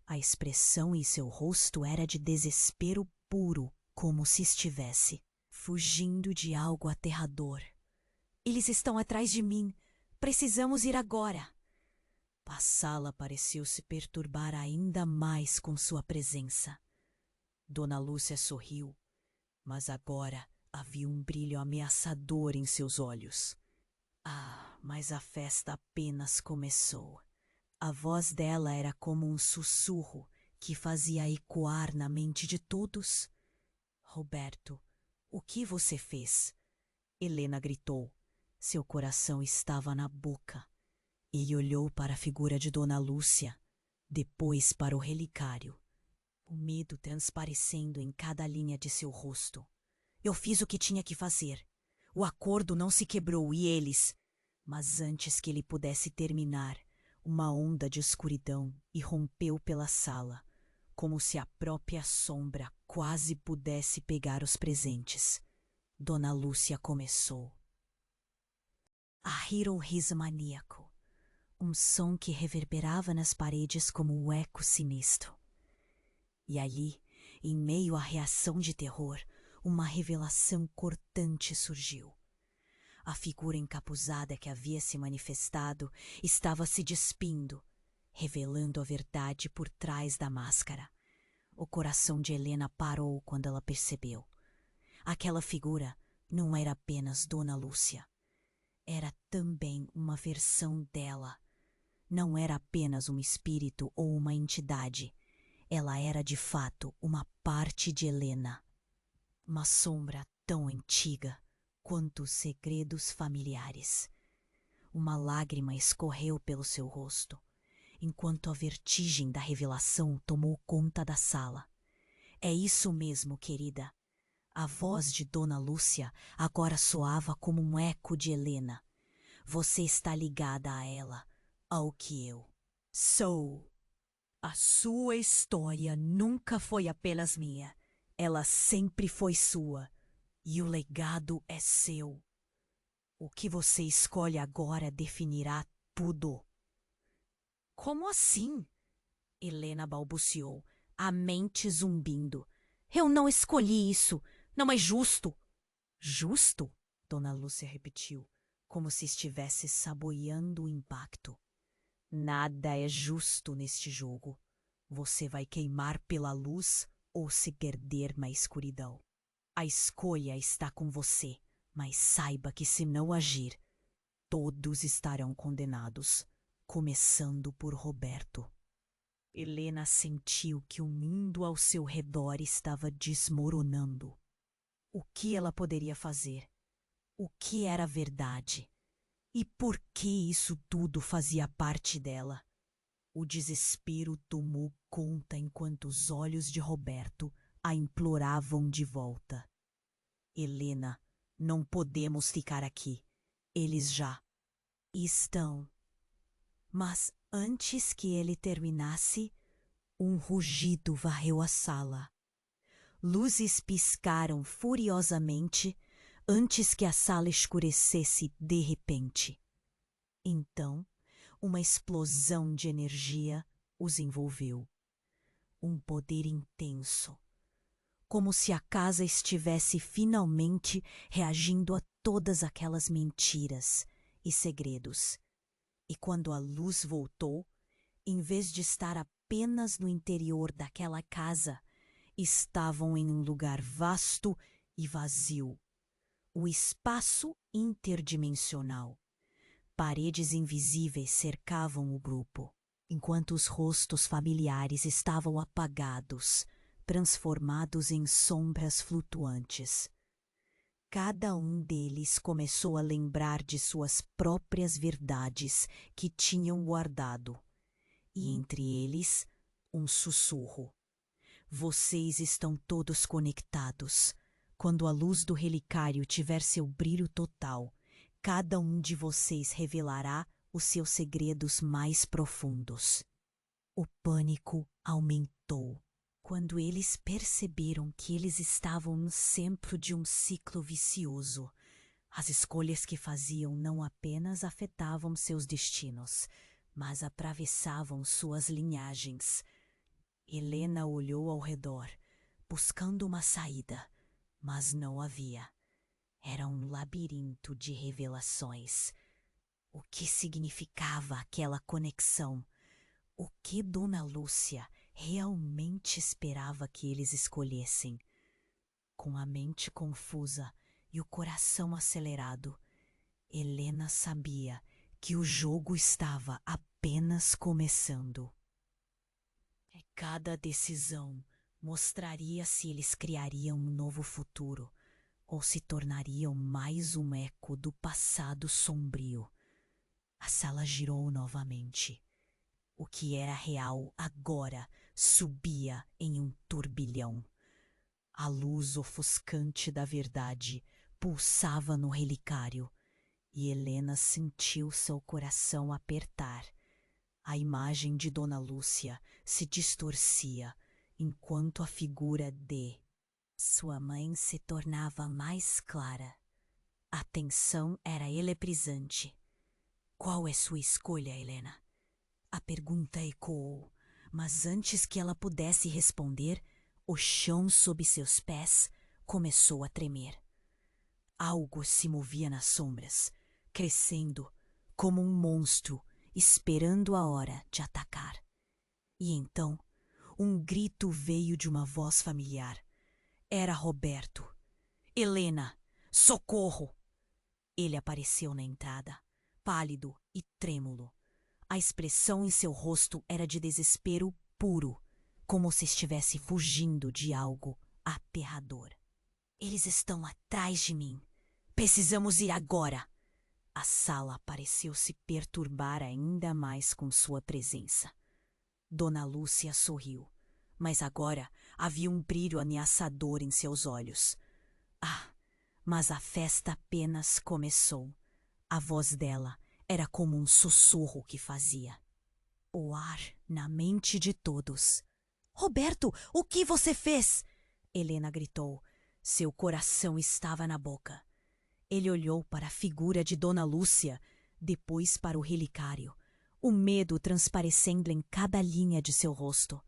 A expressão em seu rosto era de desespero puro, como se estivesse fugindo de algo aterrador. Eles estão atrás de mim. Precisamos ir agora. A sala pareceu se perturbar ainda mais com sua presença. Dona Lúcia sorriu, mas agora havia um brilho ameaçador em seus olhos. Mas a festa apenas começou. A voz dela era como um sussurro que fazia ecoar na mente de todos. Roberto, o que você fez? Helena gritou. Seu coração estava na boca. Ele olhou para a figura de Dona Lúcia, depois para o relicário, o medo transparecendo em cada linha de seu rosto. Eu fiz o que tinha que fazer. O acordo não se quebrou e eles... Mas antes que ele pudesse terminar, uma onda de escuridão irrompeu pela sala, como se a própria sombra quase pudesse pegar os presentes. Dona Lúcia começou a rir um riso maníaco, um som que reverberava nas paredes como um eco sinistro. E ali, em meio à reação de terror, uma revelação cortante surgiu. A figura encapuzada que havia se manifestado estava se despindo, revelando a verdade por trás da máscara. O coração de Helena parou quando ela percebeu. Aquela figura não era apenas Dona Lúcia. Era também uma versão dela. Não era apenas um espírito ou uma entidade. Ela era de fato uma parte de Helena. Uma sombra tão antiga quanto os segredos familiares. Uma lágrima escorreu pelo seu rosto, enquanto a vertigem da revelação tomou conta da sala. É isso mesmo, querida. A voz de Dona Lúcia agora soava como um eco de Helena. Você está ligada a ela, ao que eu sou. A sua história nunca foi apenas minha. Ela sempre foi sua. E o legado é seu. O que você escolhe agora definirá tudo. Como assim? Helena balbuciou, a mente zumbindo. Eu não escolhi isso. Não é justo. Justo? Dona Lúcia repetiu, como se estivesse saboreando o impacto. Nada é justo neste jogo. Você vai queimar pela luz ou se perder na escuridão. A escolha está com você, mas saiba que se não agir, todos estarão condenados, começando por Roberto. Helena sentiu que o mundo ao seu redor estava desmoronando. O que ela poderia fazer? O que era verdade? E por que isso tudo fazia parte dela? O desespero tomou conta enquanto os olhos de Roberto a imploravam de volta. Helena, não podemos ficar aqui. Eles já estão. Mas antes que ele terminasse, um rugido varreu a sala. Luzes piscaram furiosamente antes que a sala escurecesse de repente. Então, uma explosão de energia os envolveu. Um poder intenso, como se a casa estivesse finalmente reagindo a todas aquelas mentiras e segredos. E quando a luz voltou, em vez de estar apenas no interior daquela casa, estavam em um lugar vasto e vazio. O espaço interdimensional. Paredes invisíveis cercavam o grupo, enquanto os rostos familiares estavam apagados, transformados em sombras flutuantes. Cada um deles começou a lembrar de suas próprias verdades que tinham guardado. E entre eles, um sussurro. Vocês estão todos conectados. Quando a luz do relicário tiver seu brilho total, cada um de vocês revelará os seus segredos mais profundos. O pânico aumentou quando eles perceberam que eles estavam no centro de um ciclo vicioso. As escolhas que faziam não apenas afetavam seus destinos, mas atravessavam suas linhagens. Helena olhou ao redor, buscando uma saída, mas não havia. Era um labirinto de revelações. O que significava aquela conexão? O que Dona Lúcia realmente esperava que eles escolhessem? Com a mente confusa e o coração acelerado, Helena sabia que o jogo estava apenas começando. Cada decisão mostraria se eles criariam um novo futuro ou se tornariam mais um eco do passado sombrio. A sala girou novamente. O que era real agora subia em um turbilhão. A luz ofuscante da verdade pulsava no relicário e Helena sentiu seu coração apertar. A imagem de Dona Lúcia se distorcia enquanto a figura de sua mãe se tornava mais clara. A tensão era eletrizante. Qual é sua escolha, Helena? A pergunta ecoou, mas antes que ela pudesse responder, o chão sob seus pés começou a tremer. Algo se movia nas sombras, crescendo como um monstro, esperando a hora de atacar. E então, um grito veio de uma voz familiar. Era Roberto. Helena, socorro! Ele apareceu na entrada, pálido e trêmulo. A expressão em seu rosto era de desespero puro, como se estivesse fugindo de algo aterrador. Eles estão atrás de mim. Precisamos ir agora. A sala pareceu se perturbar ainda mais com sua presença. Dona Lúcia sorriu, mas agora havia um brilho ameaçador em seus olhos. Ah, mas a festa apenas começou. A voz dela era como um sussurro que fazia o ar na mente de todos. Roberto, o que você fez? Helena gritou. Seu coração estava na boca. Ele olhou para a figura de Dona Lúcia, depois para o relicário, o medo transparecendo em cada linha de seu rosto.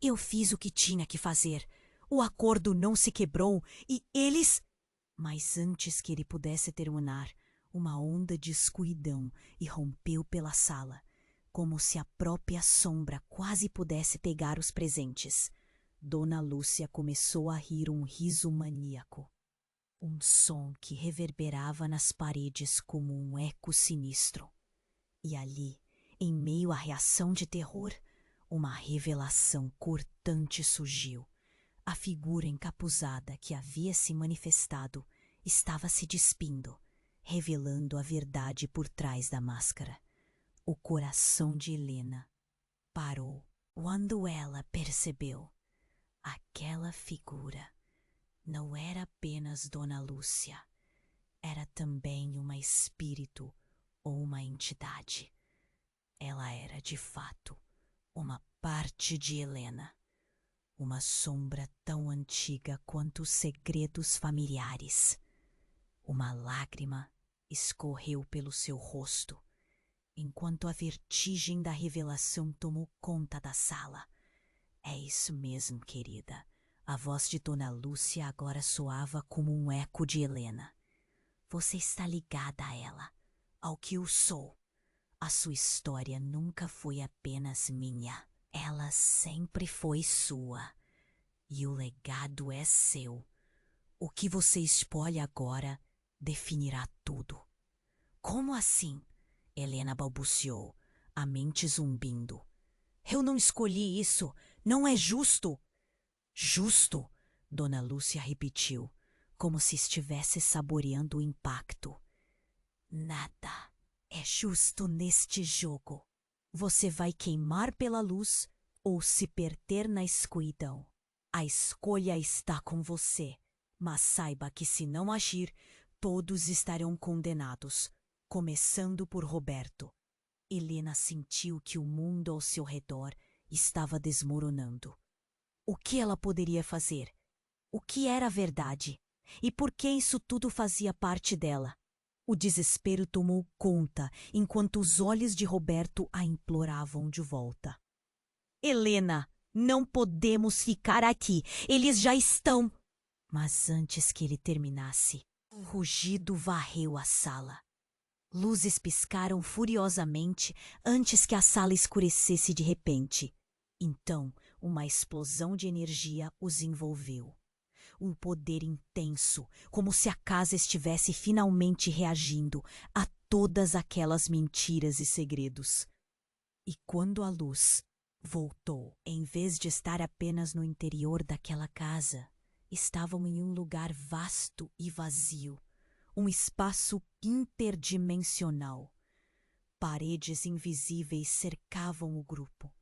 Eu fiz o que tinha que fazer. O acordo não se quebrou e eles... Mas antes que ele pudesse terminar, uma onda de escuridão irrompeu pela sala, como se a própria sombra quase pudesse pegar os presentes. Dona Lúcia começou a rir um riso maníaco. um som que reverberava nas paredes como um eco sinistro. E ali, em meio à reação de terror, uma revelação cortante surgiu. A figura encapuzada que havia se manifestado estava se despindo, revelando a verdade por trás da máscara. O coração de Helena parou quando ela percebeu. Aquela figura não era apenas Dona Lúcia, era também um espírito ou uma entidade. Ela era, de fato, uma parte de Helena, uma sombra tão antiga quanto os segredos familiares. Uma lágrima escorreu pelo seu rosto, enquanto a vertigem da revelação tomou conta da sala. É isso mesmo, querida. A voz de Dona Lúcia agora soava como um eco de Helena. Você está ligada a ela, ao que eu sou. A sua história nunca foi apenas minha. Ela sempre foi sua. E o legado é seu. O que você escolhe agora definirá tudo. Como assim? Helena balbuciou, a mente zumbindo. Eu não escolhi isso. Não é justo. Justo? Dona Lúcia repetiu, como se estivesse saboreando o impacto. Nada é justo neste jogo. Você vai queimar pela luz ou se perder na escuridão. A escolha está com você, mas saiba que se não agir, todos estarão condenados, começando por Roberto. Helena sentiu que o mundo ao seu redor estava desmoronando. O que ela poderia fazer? O que era a verdade? E por que isso tudo fazia parte dela? O desespero tomou conta enquanto os olhos de Roberto a imploravam de volta. Helena, não podemos ficar aqui. Eles já estão... Mas antes que ele terminasse, um rugido varreu a sala. Luzes piscaram furiosamente antes que a sala escurecesse de repente. Então, uma explosão de energia os envolveu. Um poder intenso, como se a casa estivesse finalmente reagindo a todas aquelas mentiras e segredos. E quando a luz voltou, em vez de estar apenas no interior daquela casa, estavam em um lugar vasto e vazio, um espaço interdimensional. Paredes invisíveis cercavam o grupo,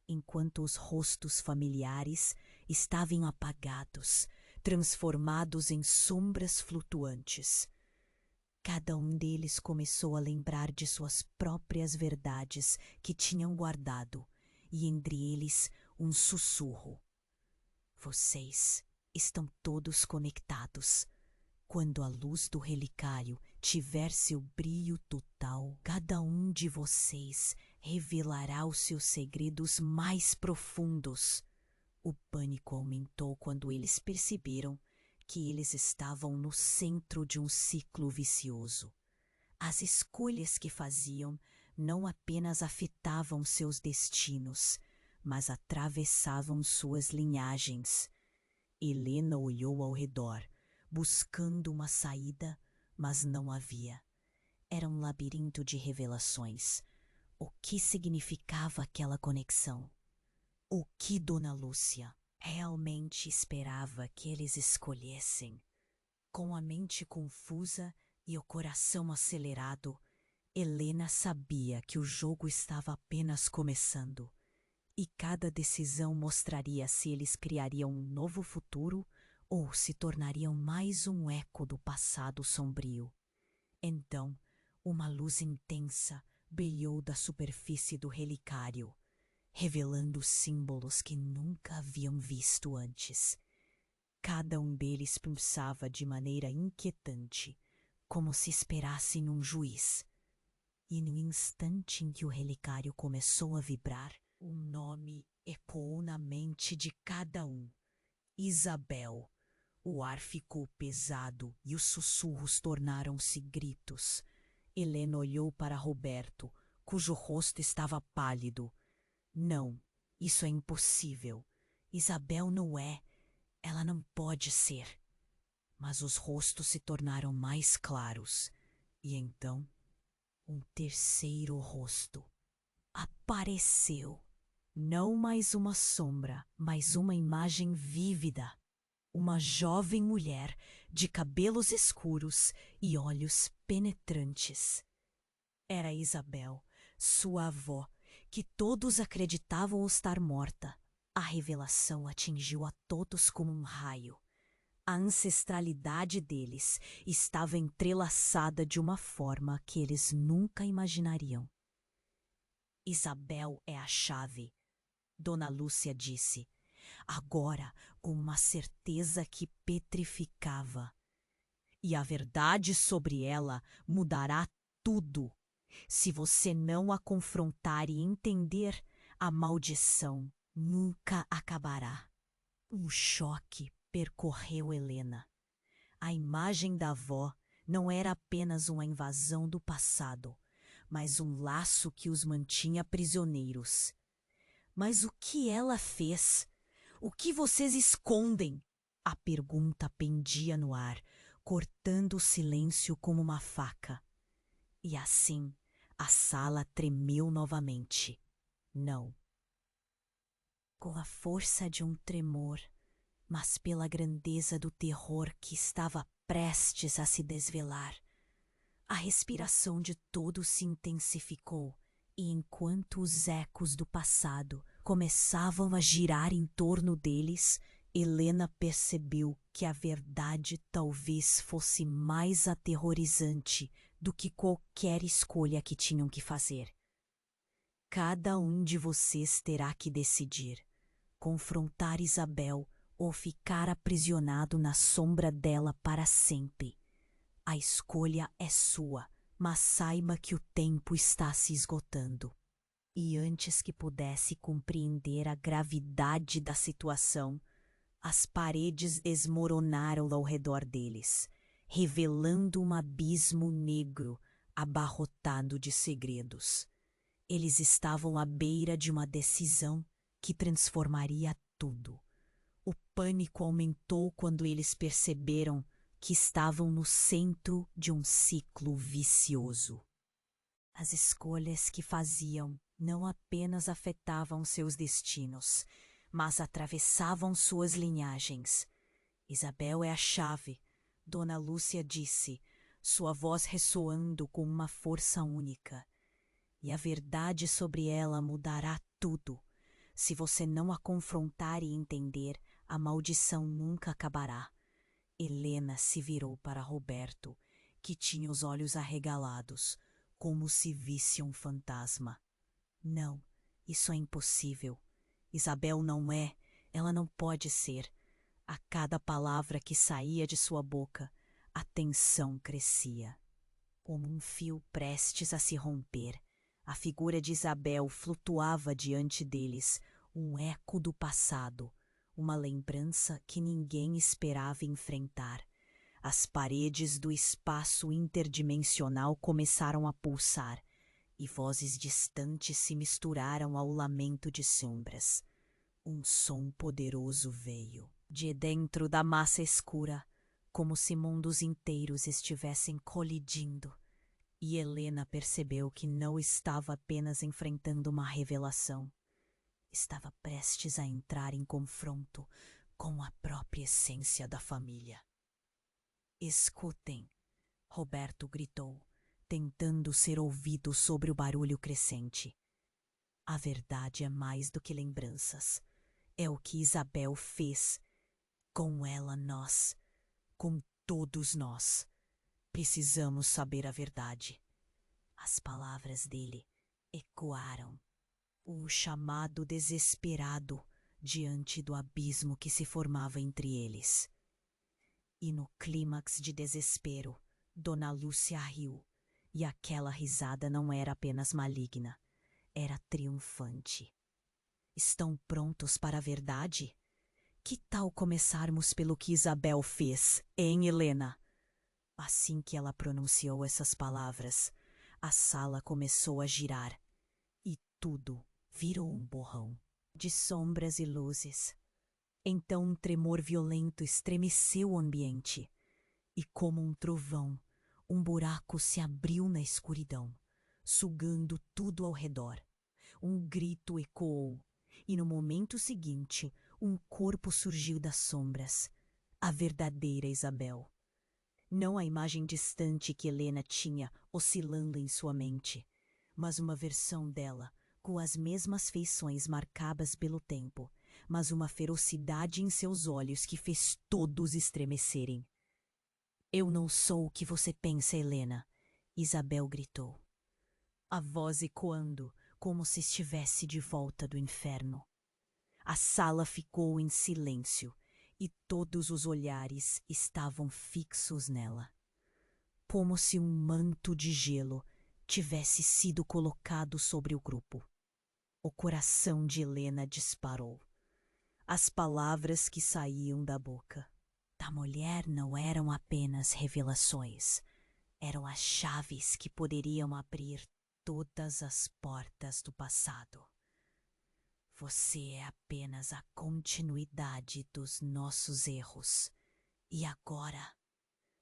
enquanto os rostos familiares estavam apagados, transformados em sombras flutuantes. Cada um deles começou a lembrar de suas próprias verdades que tinham guardado, e entre eles um sussurro. Vocês estão todos conectados. Quando a luz do relicário tiver seu brilho total, cada um de vocês revelará os seus segredos mais profundos. O pânico aumentou quando eles perceberam que eles estavam no centro de um ciclo vicioso. As escolhas que faziam não apenas afetavam seus destinos, mas atravessavam suas linhagens. Helena olhou ao redor, buscando uma saída, mas não havia. Era um labirinto de revelações. O que significava aquela conexão? O que Dona Lúcia realmente esperava que eles escolhessem? Com a mente confusa e o coração acelerado, Helena sabia que o jogo estava apenas começando, e cada decisão mostraria se eles criariam um novo futuro ou se tornariam mais um eco do passado sombrio. Então, uma luz intensa brilhou da superfície do relicário, revelando símbolos que nunca haviam visto antes. Cada um deles pulsava de maneira inquietante, como se esperassem um juiz. E no instante em que o relicário começou a vibrar, um nome ecoou na mente de cada um. Isabel. O ar ficou pesado e os sussurros tornaram-se gritos. Helena olhou para Roberto, cujo rosto estava pálido. Não, isso é impossível. Isabel não é. Ela não pode ser. Mas os rostos se tornaram mais claros, e então um terceiro rosto apareceu. Não mais uma sombra, mas uma imagem vívida. Uma jovem mulher de cabelos escuros e olhos penetrantes. Era Isabel, sua avó, que todos acreditavam estar morta. A revelação atingiu a todos como um raio. A ancestralidade deles estava entrelaçada de uma forma que eles nunca imaginariam. Isabel é a chave, Dona Lúcia disse, agora com uma certeza que petrificava. E a verdade sobre ela mudará tudo. Se você não a confrontar e entender, a maldição nunca acabará. Um choque percorreu Helena. A imagem da avó não era apenas uma invasão do passado, mas um laço que os mantinha prisioneiros. Mas o que ela fez? O que vocês escondem? A pergunta pendia no ar, cortando o silêncio como uma faca. E assim, a sala tremeu novamente. Não. Com a força de um tremor, mas pela grandeza do terror que estava prestes a se desvelar. A respiração de todos se intensificou, e enquanto os ecos do passado começavam a girar em torno deles, Helena percebeu que a verdade talvez fosse mais aterrorizante do que qualquer escolha que tinham que fazer. Cada um de vocês terá que decidir: confrontar Isabel ou ficar aprisionado na sombra dela para sempre. A escolha é sua, mas saiba que o tempo está se esgotando. E antes que pudesse compreender a gravidade da situação, as paredes desmoronaram ao redor deles, revelando um abismo negro abarrotado de segredos. Eles estavam à beira de uma decisão que transformaria tudo. O pânico aumentou quando eles perceberam que estavam no centro de um ciclo vicioso. As escolhas que faziam não apenas afetavam seus destinos, mas atravessavam suas linhagens. Isabel é a chave, Dona Lúcia disse, sua voz ressoando com uma força única. E a verdade sobre ela mudará tudo. Se você não a confrontar e entender, a maldição nunca acabará. Helena se virou para Roberto, que tinha os olhos arregalados, como se visse um fantasma. Não, isso é impossível. Isabel não é, ela não pode ser. A cada palavra que saía de sua boca, a tensão crescia. Como um fio prestes a se romper, a figura de Isabel flutuava diante deles, um eco do passado, uma lembrança que ninguém esperava enfrentar. As paredes do espaço interdimensional começaram a pulsar, e vozes distantes se misturaram ao lamento de sombras. Um som poderoso veio, de dentro da massa escura, como se mundos inteiros estivessem colidindo. E Helena percebeu que não estava apenas enfrentando uma revelação. Estava prestes a entrar em confronto com a própria essência da família. Escutem, Roberto gritou, tentando ser ouvido sobre o barulho crescente. A verdade é mais do que lembranças. É o que Isabel fez. Com ela nós, com todos nós. Precisamos saber a verdade. As palavras dele ecoaram, o chamado desesperado diante do abismo que se formava entre eles. E no clímax de desespero, Dona Lúcia riu, e aquela risada não era apenas maligna, era triunfante. Estão prontos para a verdade? Que tal começarmos pelo que Isabel fez, hein, Helena? Assim que ela pronunciou essas palavras, a sala começou a girar e tudo virou um borrão de sombras e luzes. Então um tremor violento estremeceu o ambiente. E como um trovão, um buraco se abriu na escuridão, sugando tudo ao redor. Um grito ecoou, e no momento seguinte, um corpo surgiu das sombras. A verdadeira Isabel. Não a imagem distante que Helena tinha oscilando em sua mente, mas uma versão dela, com as mesmas feições marcadas pelo tempo, mas uma ferocidade em seus olhos que fez todos estremecerem. Eu não sou o que você pensa, Helena, Isabel gritou. A voz ecoando, como se estivesse de volta do inferno. A sala ficou em silêncio e todos os olhares estavam fixos nela. Como se um manto de gelo tivesse sido colocado sobre o grupo. O coração de Helena disparou. As palavras que saíam da boca da mulher não eram apenas revelações, eram as chaves que poderiam abrir todas as portas do passado. Você é apenas a continuidade dos nossos erros. E agora,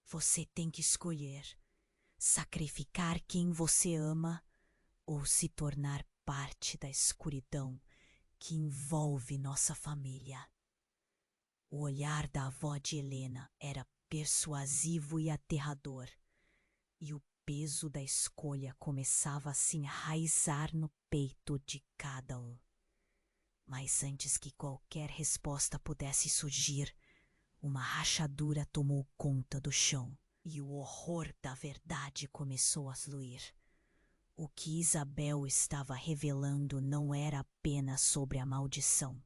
você tem que escolher sacrificar quem você ama ou se tornar parte da escuridão que envolve nossa família. O olhar da avó de Helena era persuasivo e aterrador, e o peso da escolha começava a se enraizar no peito de cada um. Mas antes que qualquer resposta pudesse surgir, uma rachadura tomou conta do chão e o horror da verdade começou a fluir. O que Isabel estava revelando não era apenas sobre a maldição,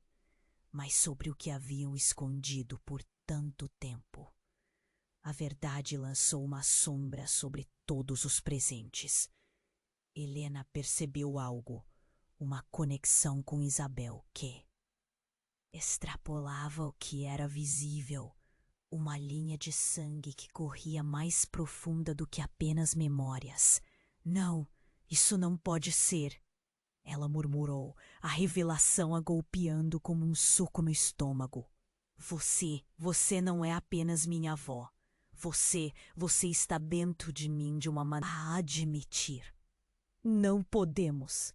mas sobre o que haviam escondido por tanto tempo. A verdade lançou uma sombra sobre todos os presentes. Helena percebeu algo, uma conexão com Isabel que extrapolava o que era visível, uma linha de sangue que corria mais profunda do que apenas memórias. Não, isso não pode ser, ela murmurou, a revelação a golpeando como um soco no estômago. Você não é apenas minha avó. Você está dentro de mim de uma maneira a admitir. Não podemos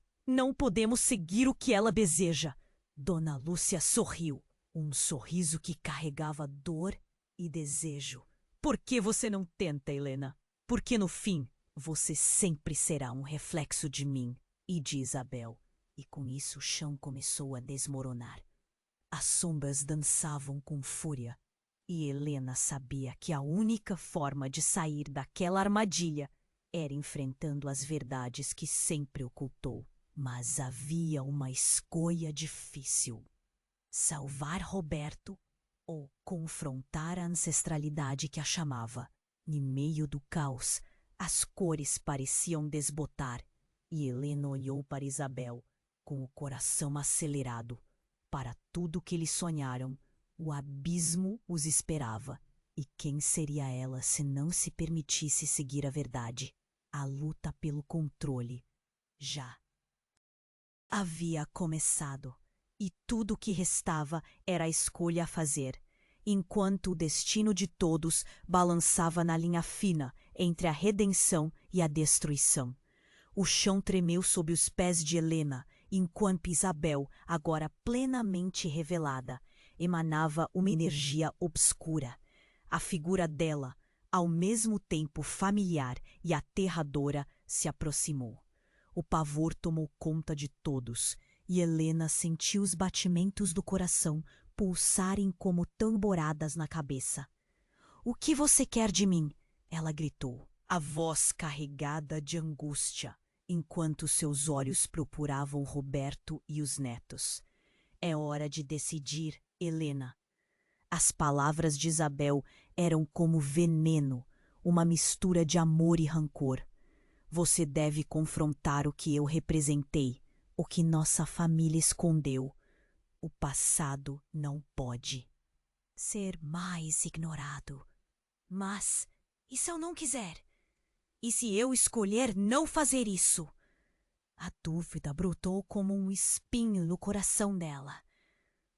seguir o que ela deseja. Dona Lúcia sorriu, um sorriso que carregava dor e desejo. Por que você não tenta, Helena? Porque no fim, você sempre será um reflexo de mim e de Isabel. E com isso o chão começou a desmoronar. As sombras dançavam com fúria, e Helena sabia que a única forma de sair daquela armadilha era enfrentando as verdades que sempre ocultou. Mas havia uma escolha difícil: salvar Roberto ou confrontar a ancestralidade que a chamava. No meio do caos, as cores pareciam desbotar, e Helena olhou para Isabel, com o coração acelerado. Para tudo que eles sonharam, o abismo os esperava. E quem seria ela se não se permitisse seguir a verdade? A luta pelo controle já havia começado, e tudo o que restava era a escolha a fazer, enquanto o destino de todos balançava na linha fina entre a redenção e a destruição. O chão tremeu sob os pés de Helena, enquanto Isabel, agora plenamente revelada, emanava uma energia obscura. A figura dela, ao mesmo tempo familiar e aterradora, se aproximou. O pavor tomou conta de todos, e Helena sentiu os batimentos do coração pulsarem como tamboradas na cabeça. "O que você quer de mim?" ela gritou, a voz carregada de angústia, enquanto seus olhos procuravam Roberto e os netos. "É hora de decidir, Helena." As palavras de Isabel eram como veneno, uma mistura de amor e rancor. "Você deve confrontar o que eu representei, o que nossa família escondeu. O passado não pode ser mais ignorado." "Mas, e se eu não quiser? E se eu escolher não fazer isso?" A dúvida brotou como um espinho no coração dela.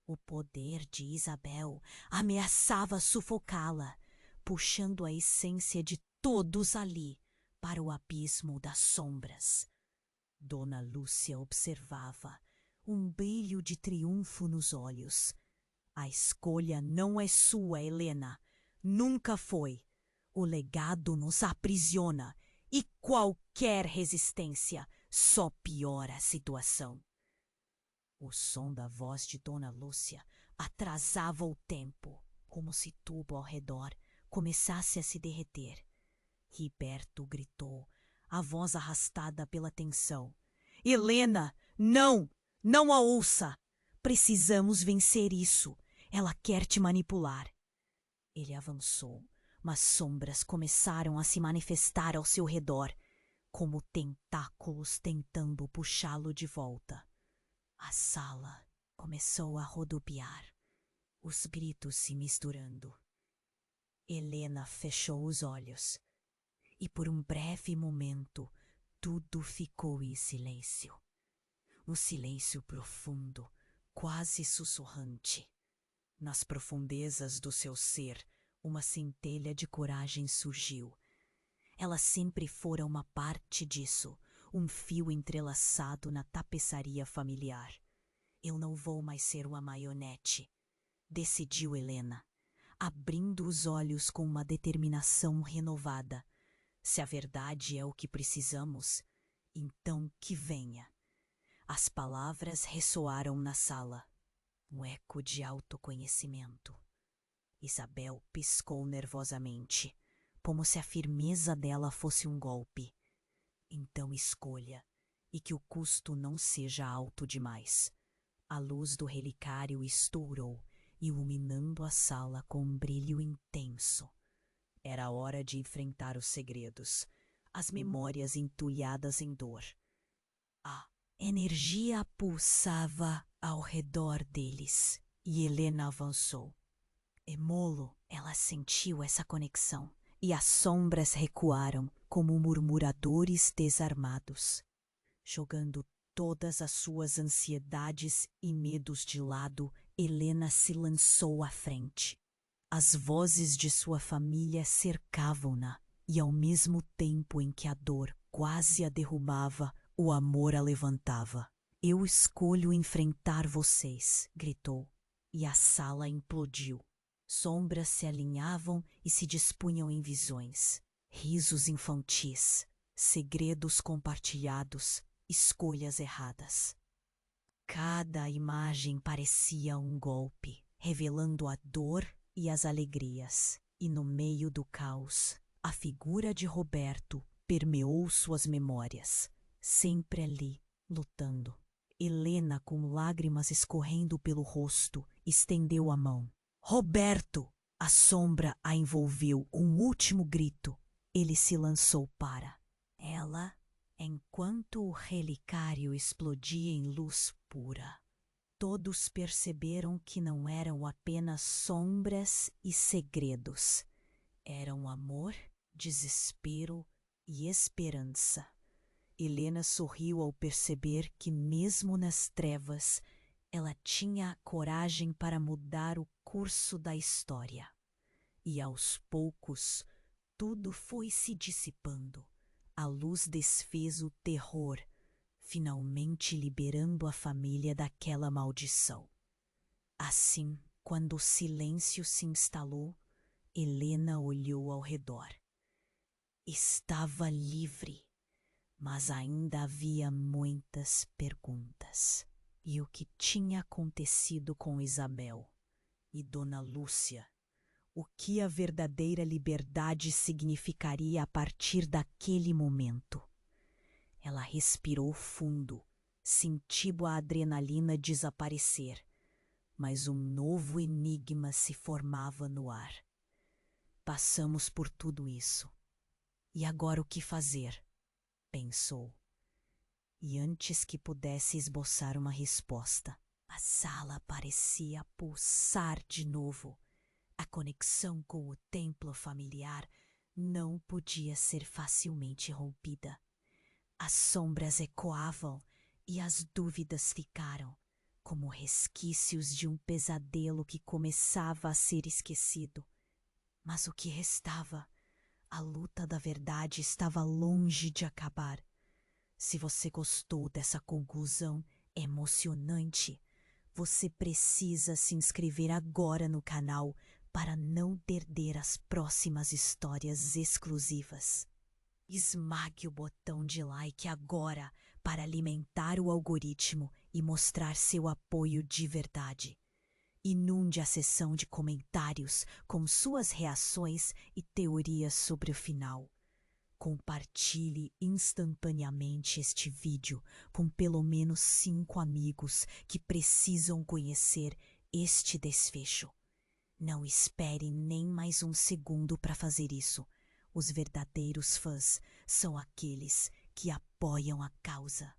O poder de Isabel ameaçava sufocá-la, puxando a essência de todos ali para o abismo das sombras. Dona Lúcia observava, um brilho de triunfo nos olhos. A escolha não é sua, Helena. Nunca foi. O legado nos aprisiona e qualquer resistência só piora a situação. O som da voz de Dona Lúcia atrasava o tempo, como se tudo ao redor começasse a se derreter. Riberto gritou, a voz arrastada pela tensão. Helena, não! Não a ouça! Precisamos vencer isso. Ela quer te manipular. Ele avançou, mas sombras começaram a se manifestar ao seu redor, como tentáculos tentando puxá-lo de volta. A sala começou a rodopiar, os gritos se misturando. Helena fechou os olhos e por um breve momento tudo ficou em silêncio. Um silêncio profundo, quase sussurrante. Nas profundezas do seu ser, uma centelha de coragem surgiu. Ela sempre fora uma parte disso, um fio entrelaçado na tapeçaria familiar. Eu não vou mais ser uma marionete, decidiu Helena, abrindo os olhos com uma determinação renovada. Se a verdade é o que precisamos, então que venha. As palavras ressoaram na sala, um eco de autoconhecimento. Isabel piscou nervosamente, como se a firmeza dela fosse um golpe. Então escolha, e que o custo não seja alto demais. A luz do relicário estourou, iluminando a sala com um brilho intenso. Era hora de enfrentar os segredos, as memórias entulhadas em dor. A energia pulsava ao redor deles, e Helena avançou. Emolo, ela sentiu essa conexão, e as sombras recuaram como murmuradores desarmados. Jogando todas as suas ansiedades e medos de lado, Helena se lançou à frente. As vozes de sua família cercavam-na, e ao mesmo tempo em que a dor quase a derrubava, o amor a levantava. Eu escolho enfrentar vocês, gritou, e a sala implodiu. Sombras se alinhavam e se dispunham em visões. Risos infantis, segredos compartilhados, escolhas erradas. Cada imagem parecia um golpe, revelando a dor e as alegrias. E no meio do caos, a figura de Roberto permeou suas memórias, sempre ali, lutando. Helena, com lágrimas escorrendo pelo rosto, estendeu a mão. Roberto! A sombra a envolveu um último grito. Ele se lançou para ela, enquanto o relicário explodia em luz pura. Todos perceberam que não eram apenas sombras e segredos. Eram amor, desespero e esperança. Helena sorriu ao perceber que, mesmo nas trevas, ela tinha a coragem para mudar o curso da história. E aos poucos, tudo foi se dissipando. A luz desfez o terror, finalmente liberando a família daquela maldição. Assim, quando o silêncio se instalou, Helena olhou ao redor. Estava livre, mas ainda havia muitas perguntas. E o que tinha acontecido com Isabel e Dona Lúcia? O que a verdadeira liberdade significaria a partir daquele momento? Ela respirou fundo, sentiu a adrenalina desaparecer, mas um novo enigma se formava no ar. Passamos por tudo isso. E agora o que fazer? Pensou. E antes que pudesse esboçar uma resposta, a sala parecia pulsar de novo. A conexão com o templo familiar não podia ser facilmente rompida. As sombras ecoavam e as dúvidas ficaram, como resquícios de um pesadelo que começava a ser esquecido. Mas o que restava? A luta da verdade estava longe de acabar. Se você gostou dessa conclusão emocionante, você precisa se inscrever agora no canal para não perder as próximas histórias exclusivas. Esmague o botão de like agora para alimentar o algoritmo e mostrar seu apoio de verdade. Inunde a seção de comentários com suas reações e teorias sobre o final. Compartilhe instantaneamente este vídeo com pelo menos 5 amigos que precisam conhecer este desfecho. Não espere nem mais um segundo para fazer isso. Os verdadeiros fãs são aqueles que apoiam a causa.